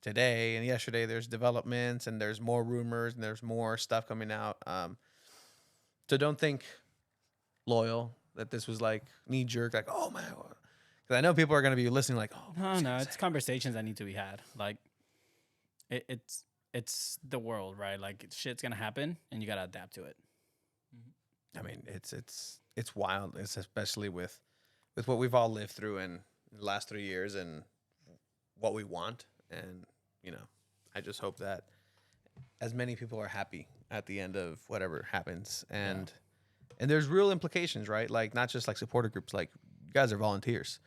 today and yesterday there's developments and there's more rumors and there's more stuff coming out. So don't think loyal that this was like knee jerk, like, oh man. Because I know people are going to be listening like, oh. No, it's conversations that need to be had. Like, it's the world, right? Like, shit's going to happen, and you got to adapt to it. I mean, it's wild. It's especially with what we've all lived through in the last 3 years and what we want. And, I just hope that as many people are happy at the end of whatever happens. And there's real implications, right? Like, not just like supporter groups. Like, you guys are volunteers.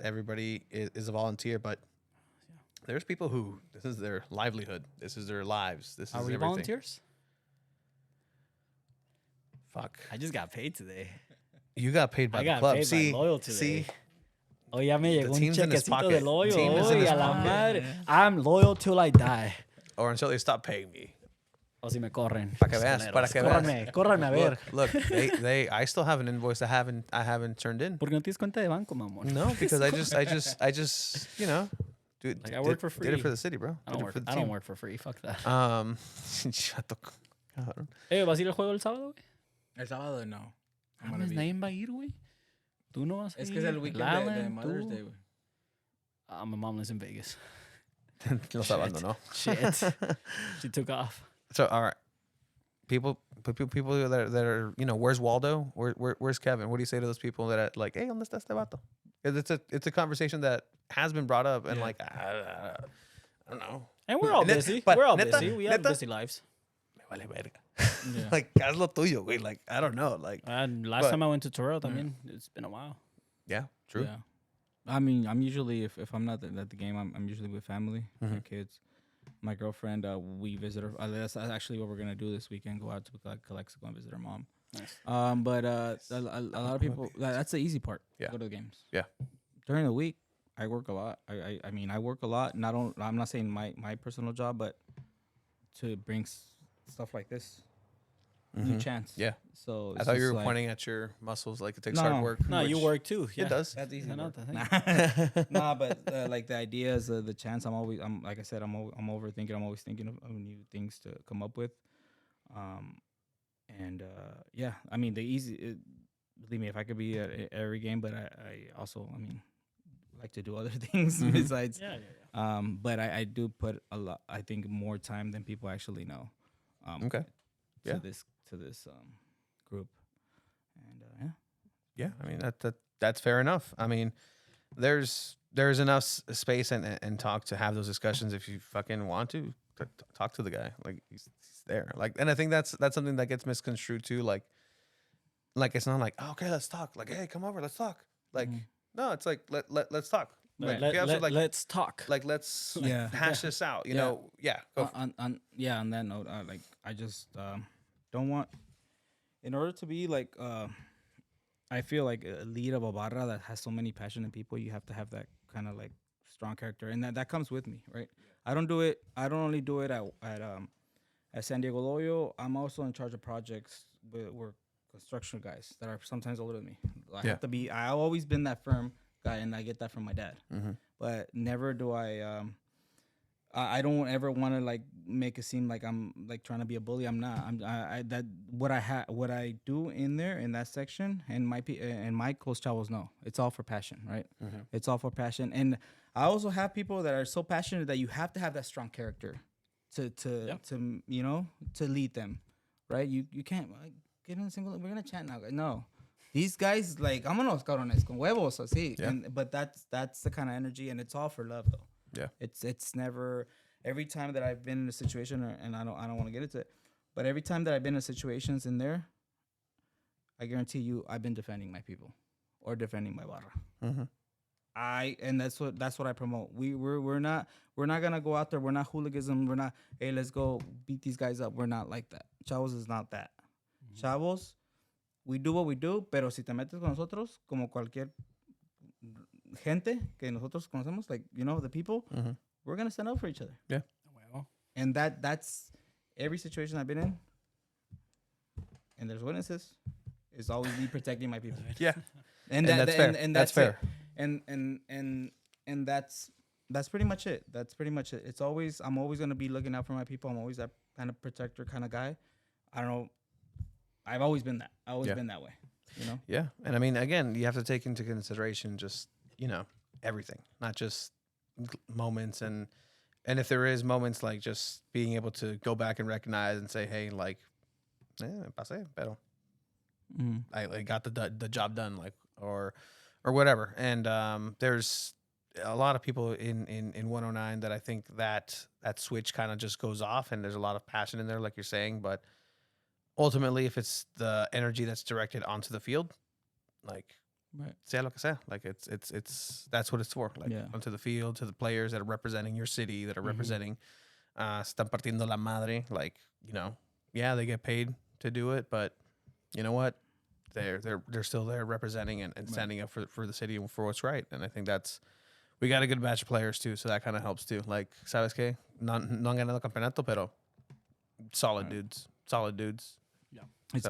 Everybody is a volunteer, but there's people who this is their livelihood. This is their lives. This is Are we everything. volunteers? Fuck. I just got paid today. You got paid by I the got club. paid by Loyal today. See, Oh, ya me llegó un team's in his chequecito pocket. de Loyal. Team is in Oy, his a la pocket. madre. I'm loyal till I die. or until they stop paying me. O si me corren. Para que veas, para que veas. Córranme a ver. Look, I still have an invoice I haven't turned in. ¿Por qué no tienes cuenta de banco, mamón? No, because I just dude, Like, I work for Did it free. for the city, bro. I don't Did it for the work. I don't team. work for free. Fuck that. Chato, cabrón. ¿Vas a ir al juego el sábado, güey? El sábado no. I'm gonna Mames, be. nadie va a ir, güey. Tú no vas a ir. Es que es el weekend de Lalen, Mother's tú. Day, güey. My mom lives in Vegas. Los abandonó. Shit. She took off. So, all right. People that are where's Waldo? Where's Kevin? What do you say to those people that are like, hey, ¿dónde está este vato? It's a conversation that has been brought up, and like I don't know. And we're all busy. But We're all neta, busy. We have neta, busy lives. Me vale verga. Yeah. Like, haz lo tuyo, güey. Like, I don't know. Like, Last But- time I went to Toro, también, it's been a while. yeah, true. Yeah. I mean, I'm usually if I'm not at the game, I'm usually with family, my kids, my girlfriend. We visit her. That's actually what we're gonna do this weekend. Go out to Calexico and visit her mom. Nice. But a lot of people. That's the easy part. Yeah. Go to the games. Yeah. During the week, I work a lot. I mean, I work a lot. I'm not saying my personal job, but to bring stuff like this, new chance. Yeah. So I it's thought you just were like- pointing at your muscles like it takes No. hard work. No, you which work too. Yeah. It does. That's easy. I know work. that. Nah, but like the idea is the chance. I'm like I said, I'm overthinking. I'm always thinking of new things to come up with. Yeah, I mean believe me, if I could be at every game, but I also, I mean, like to do other things besides. Yeah. But I do put a lot. I think more time than people actually know. Okay. Yeah. To this group, and Yeah, I mean that's fair enough. I mean, there's enough space and talk to have those discussions if you fucking want to talk to the guy. Like he's there. Like, and I think that's something that gets misconstrued too. Like it's not like, oh, okay, let's talk. Like, hey, come over, let's talk. Like, no, it's like let's talk. Like, we have to, like, let's talk. like let's Yeah. hash this out. You Yeah. know, yeah. Go on that note, like I just don't want. In order to be like, I feel like a lead of a barra that has so many passionate people, you have to have that kind of like strong character, and that comes with me, right? I don't do it. I don't only do it at San Diego Loyal. I'm also in charge of projects we're construction guys that are sometimes older than me. I have to be. I've always been that firm guy, and I get that from my dad. But never do I don't ever want to like make it seem like I'm like trying to be a bully. I'm not. What I do in there in that section, and my close chavos know it's all for passion, right? It's all for passion, and I also have people that are so passionate that you have to have that strong character to to lead them, right? You can't get in a single. We're gonna chat now, guys. No, These guys, like, vámonos, cabrones, con huevos, así. Yeah. But that's the kind of energy, and it's all for love, though. Yeah. It's never, every time that I've been in a situation, and I don't want to get into it, but every time that I've been in situations in there, I guarantee you, I've been defending my people or defending my barra. Mm-hmm. And that's what I promote. We're not gonna go out there. We're not hooliganism. We're not, hey, let's go beat these guys up. We're not like that. Chavos is not that. Chavos, we do what we do, pero si te metes con nosotros, como cualquier gente que nosotros conocemos, like, you know, the people, we're gonna stand up for each other. Yeah. Well, And that's every situation I've been in, and there's witnesses, is always me protecting my people. Yeah. And that's fair. And That's fair. And that's pretty much it. That's pretty much it. It's always, I'm always gonna be looking out for my people. I'm always that kind of protector kind of guy. I don't know. I've always been that. I've always been that way. You know. Yeah. And I mean, again, you have to take into consideration just, you know, everything, not just moments. And if there is moments, like just being able to go back and recognize and say, hey, like, pasé, pero I got the job done, like, or whatever. And there's a lot of people in 109 that I think that switch kind of just goes off, and there's a lot of passion in there, like you're saying. But ultimately, if it's the energy that's directed onto the field, like, sea lo que sea, like it's that's what it's for, like onto the field, to the players that are representing your city, that are representing, están partiendo la madre, like, you know, yeah, they get paid to do it, but you know what? They're still there representing and standing up for the city and for what's right. And I think we got a good batch of players too, so that kind of helps too. Like, ¿sabes qué? No han ganado campeonato, pero solid dudes. Yeah.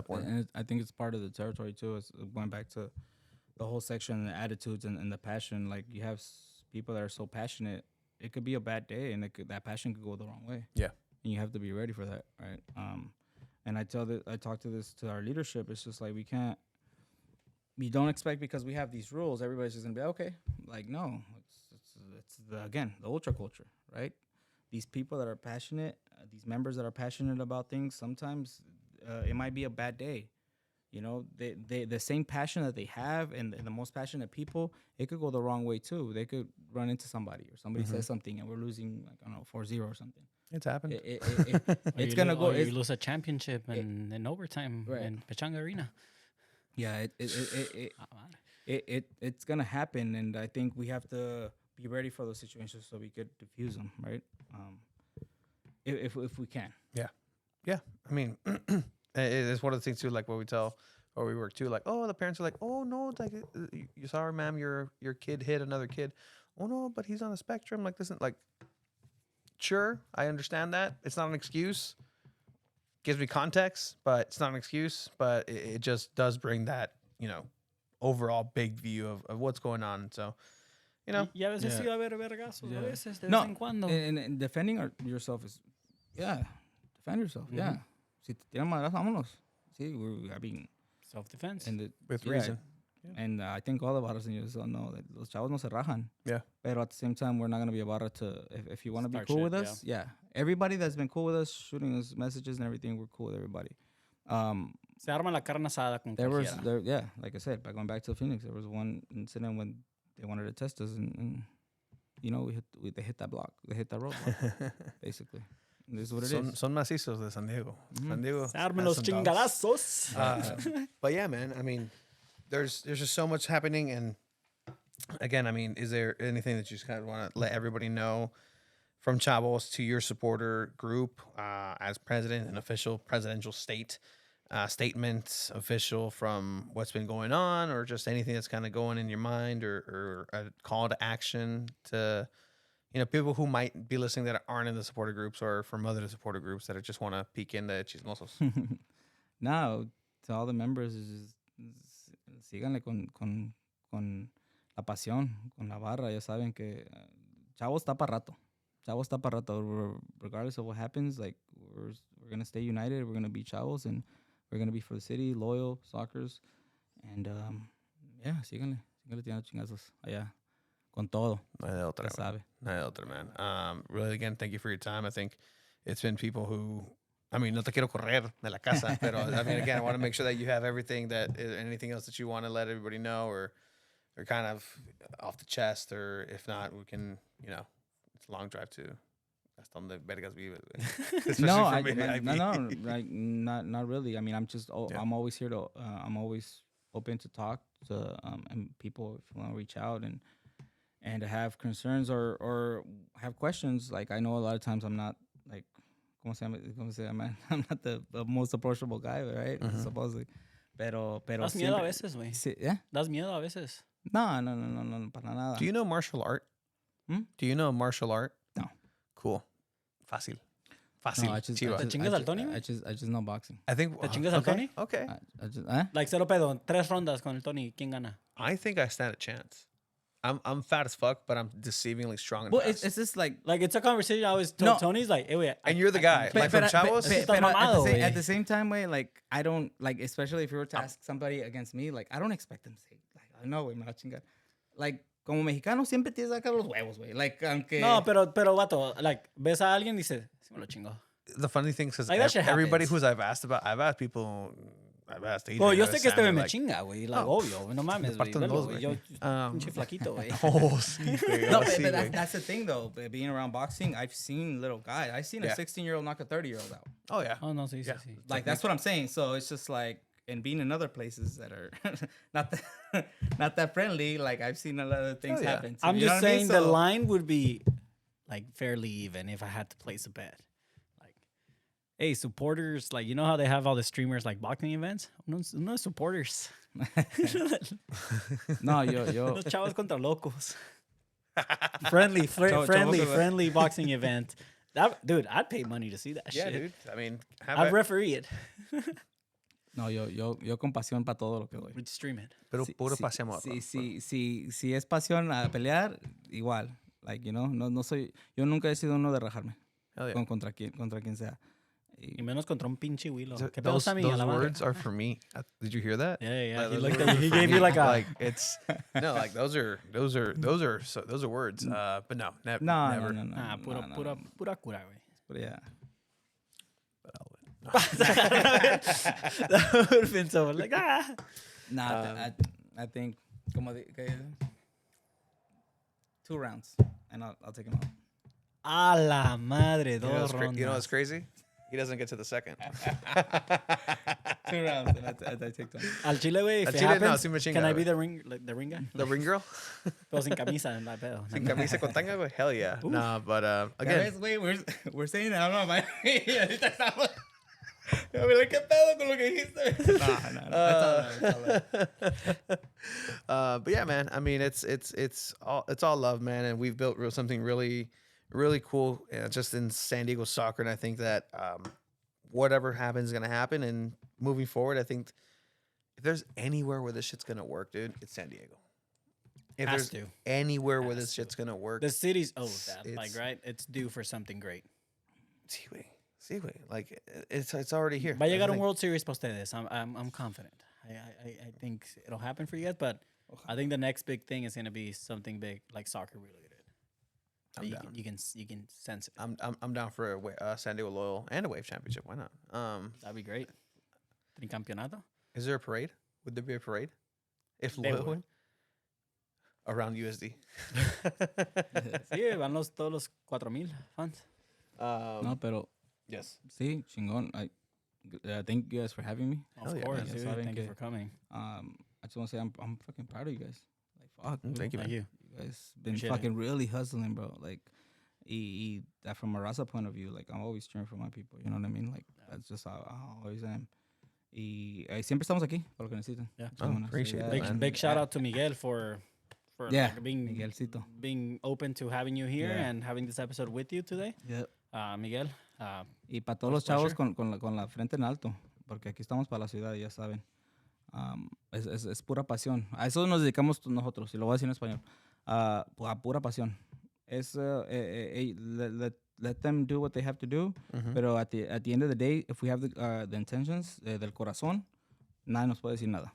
And I think it's part of the territory too. It's going back to the whole section and the attitudes and the passion. Like, you have people that are so passionate, it could be a bad day, and that passion could go the wrong way. Yeah. And you have to be ready for that, right? And I talk to our leadership. It's just like, we don't expect, because we have these rules, everybody's just gonna be okay. Like, no, it's the ultra culture, right? These people that are passionate, these members that are passionate about things, sometimes it might be a bad day. You know, they the same passion that they have, and the most passionate people, it could go the wrong way too. They could run into somebody, or somebody says something, and we're losing, like, I don't know, 4-0 or something. It's happened. It's gonna go. You lose a championship in overtime in Pechanga Arena. Yeah, it's gonna happen, and I think we have to be ready for those situations so we could diffuse them, right? If we can. Yeah. I mean, it's one of the things too, like what we tell or we work too, like, oh, the parents are like, oh no, it's like, you sorry, ma'am, your kid hit another kid. Oh no, but he's on a spectrum. Like, this isn't like. Sure, I understand that. It's not an excuse. Gives me context, but it's not an excuse. But it just does bring that, you know, overall big view of what's going on. So, you know. Y a veces sí va a haber vergazos. A veces, de no, vez en cuando. And defending yourself is, defend yourself. Yeah. Si te tiran madrazos, vámonos. Sí, I mean, self-defense. With reason. Yeah. And I think all the barras in Houston know that los chavos no se rajan. Yeah. But at the same time, we're not going to be a barra to, if you want to be cool with us, everybody that's been cool with us, shooting us messages and everything, we're cool with everybody. Se arma la carne asada con cualquiera. Like I said, by going back to Phoenix, there was one incident when they wanted to test us, and you know, they hit that block. They hit that roadblock, basically. This is what it is. Son macizos de San Diego. San Diego. Se arman los chingadazos. But yeah, man, I mean, there's just so much happening, and again, I mean, is there anything that you just kind of want to let everybody know from Chavos to your supporter group as president and official presidential statement official from what's been going on, or just anything that's kind of going in your mind, or a call to action to, you know, people who might be listening that aren't in the supporter groups or from other supporter groups that just want to peek in the chismosos? No, to all the members, síganle con la pasión, con la barra. Ya saben que Chavos está para rato. Chavos está para rato. Regardless of what happens, like, we're going to stay united. We're going to be Chavos, and we're going to be for the city, loyal, Sockers. And, síganle tirando chingazos allá. Con todo. No hay de otra, man. Really, again, thank you for your time. I think it's been people who I mean, no te quiero correr de la casa, pero I mean, again, I want to make sure that you have everything anything else that you want to let everybody know or kind of off the chest, or if not, we can, it's a long drive to hasta donde vergas vives. No, like not really. I mean, I'm always here to I'm always open to talk to and people if you want to reach out and to have concerns or have questions. Like I know a lot of times I'm not like I'm not the most approachable guy, right? Supposedly. Pero Das miedo a veces, güey. Sí, ¿eh? Das miedo a veces. No, para nada. Do you know martial art? Hmm? Do you know martial art? No. Cool. Fácil. No, I just chingas al Tony? I just know boxing. I think. ¿Te chingas al Tony? Okay. I just, Like, cero pedo. 3 rondas con el Tony. ¿Quién gana? I think I stand a chance. I'm fat as fuck, but I'm deceivingly strong and well, fast. it's just like Like, it's a conversation I always told Tony's like, hey, wait. And you're the guy. Like from Chavos? At the same time, way, like, I don't, like, especially if you were to ask somebody against me, like, I don't expect them to say, like, I know, güey, me la chinga. Like, como mexicano, siempre tienes que sacar los huevos, güey. Like, aunque... No, pero, vato, like, ves a alguien y dices, sí me lo chingo. The funny thing is, Like, that shit everybody happens. I've asked people, I've asked Adrian, Well, yo I've sé asked que este Sammy, me like, chinga, güey. Like, obvio, no mames, güey. parto en Velo, dos, güey. güey. Yo, pinche flaquito, güey. Oh, sí, güey. No, Oh, sí, but güey. that's the thing, though. Being around boxing, I've seen little guys. I've seen a 16-year-old knock a 30-year-old out. Oh, yeah. Oh, no, sí, Yeah. sí. Like, that's what I'm saying. So it's just like, and being in other places that are not that friendly, like, I've seen a lot of things yeah. happen. I'm You know just what I mean? saying the So- line would be, like, fairly even if I had to place a bet. Like, hey, supporters, like, you know how they have all the streamers, like, boxing events? No supporters. No, yo. Los chavos contra locos. Friendly boxing event. Dude, I'd pay money to see that Yeah, shit. dude. I mean, I'd referee it. No, yo con pasión para todo lo que doy. We'd stream it. pero puro pase amor. Si es pasión a pelear, igual. Like, you know, no soy, yo nunca he sido uno de rajarme Hell yeah. contra quien sea. Y menos contra un pinche huilo. ¿Qué pedo, Those Sammy? A la madre. words are for me. Did you hear that? Yeah. He, Those looked words at are you. He for gave me. you like a... like it's no, like those are words. But no, never. No. Ah, pura cura, güey. But yeah. That would have been so like, ah. Nah, I think como 2 rounds, and I'll take him out. A la madre, You know, dos what's you know rondas. what's crazy? He doesn't get to the second. 2 rounds, and I take them. Al chile, güey, if Al it chile, no, happens, sí me chinga, can I güey. be the ring guy? The ring girl? Pero sin camisa, en la pedo. Sin camisa con tanga, güey? Hell yeah. Nah, but again, Wait, we're saying that. I don't know, man. Ahorita estamos. Yo me ¿qué pedo con lo que dijiste? No. but yeah, man. I mean, it's all love, man, and we've built something really, really cool, just in San Diego soccer. And I think that whatever happens is gonna happen. And moving forward, I think if there's anywhere where this shit's gonna work, dude, it's San Diego. If Has there's to. anywhere where this shit's gonna work, The city's owed that, it's- like, right? It's due for something great. sí, güey. Like it's already here. Va a llegar That's the un thing. World Series para ustedes. I'm confident. I think it'll happen for you guys, but I think the next big thing is gonna be something big, like soccer related. I'm You down. can sense it. I'm down for a San Diego Loyal and a Wave Championship. Why not? That'd be great. Tricampeonato. Is there a parade? Would there be a parade if They Loyal would. win? Around USD. Sí, van todos los 4,000 fans. No, pero Yes. sí, chingón. Thank you guys for having me. Of Hell yeah, course, man. dude. Saben Thank you que- for coming. I just want to say I'm fucking proud of you guys. Like, fuck. dude. Thank you, man. Thank you. You guys been Appreciate fucking really hustling, bro. Like, that from a raza point of view, like, I'm always cheering for my people. You know what I mean? Like, that's just how I always am. Y siempre estamos aquí, para lo que necesiten. Yeah. Chingonas. appreciate Yeah, that, Big, man. big shout out to Miguel for Yeah, like, being Miguelcito. open to having you here Yeah. and having this episode with you today. Yep. Miguel, Y para todos los chavos con la frente en alto, porque aquí estamos para la ciudad, ya saben. Es pura pasión. A eso nos dedicamos nosotros, y lo voy a decir en español. A pura pasión. Es let them do what they have to do, pero at the end of the day, if we have the intentions del corazón, nadie nos puede decir nada.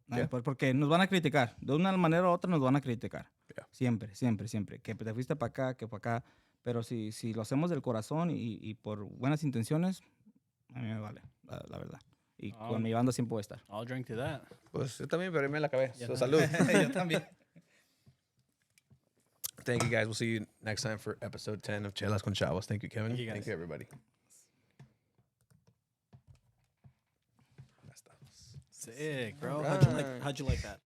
Yeah. Porque nos van a criticar. De una manera u otra nos van a criticar. Yeah. Siempre. Que te fuiste para acá, que para acá. Pero si lo hacemos del corazón y por buenas intenciones, A mí me vale, la verdad. Y con mi banda siempre voy a estar. I'll drink to that. Pues yo también, pero me la acabé. Ya So, está. salud. Yo también. Thank you, guys. We'll see you next time for episode 10 of Chelas con Chavos. Thank you, Kevin. Thank you, guys. Thank you, everybody. Sick, bro. Alright. How'd you like that?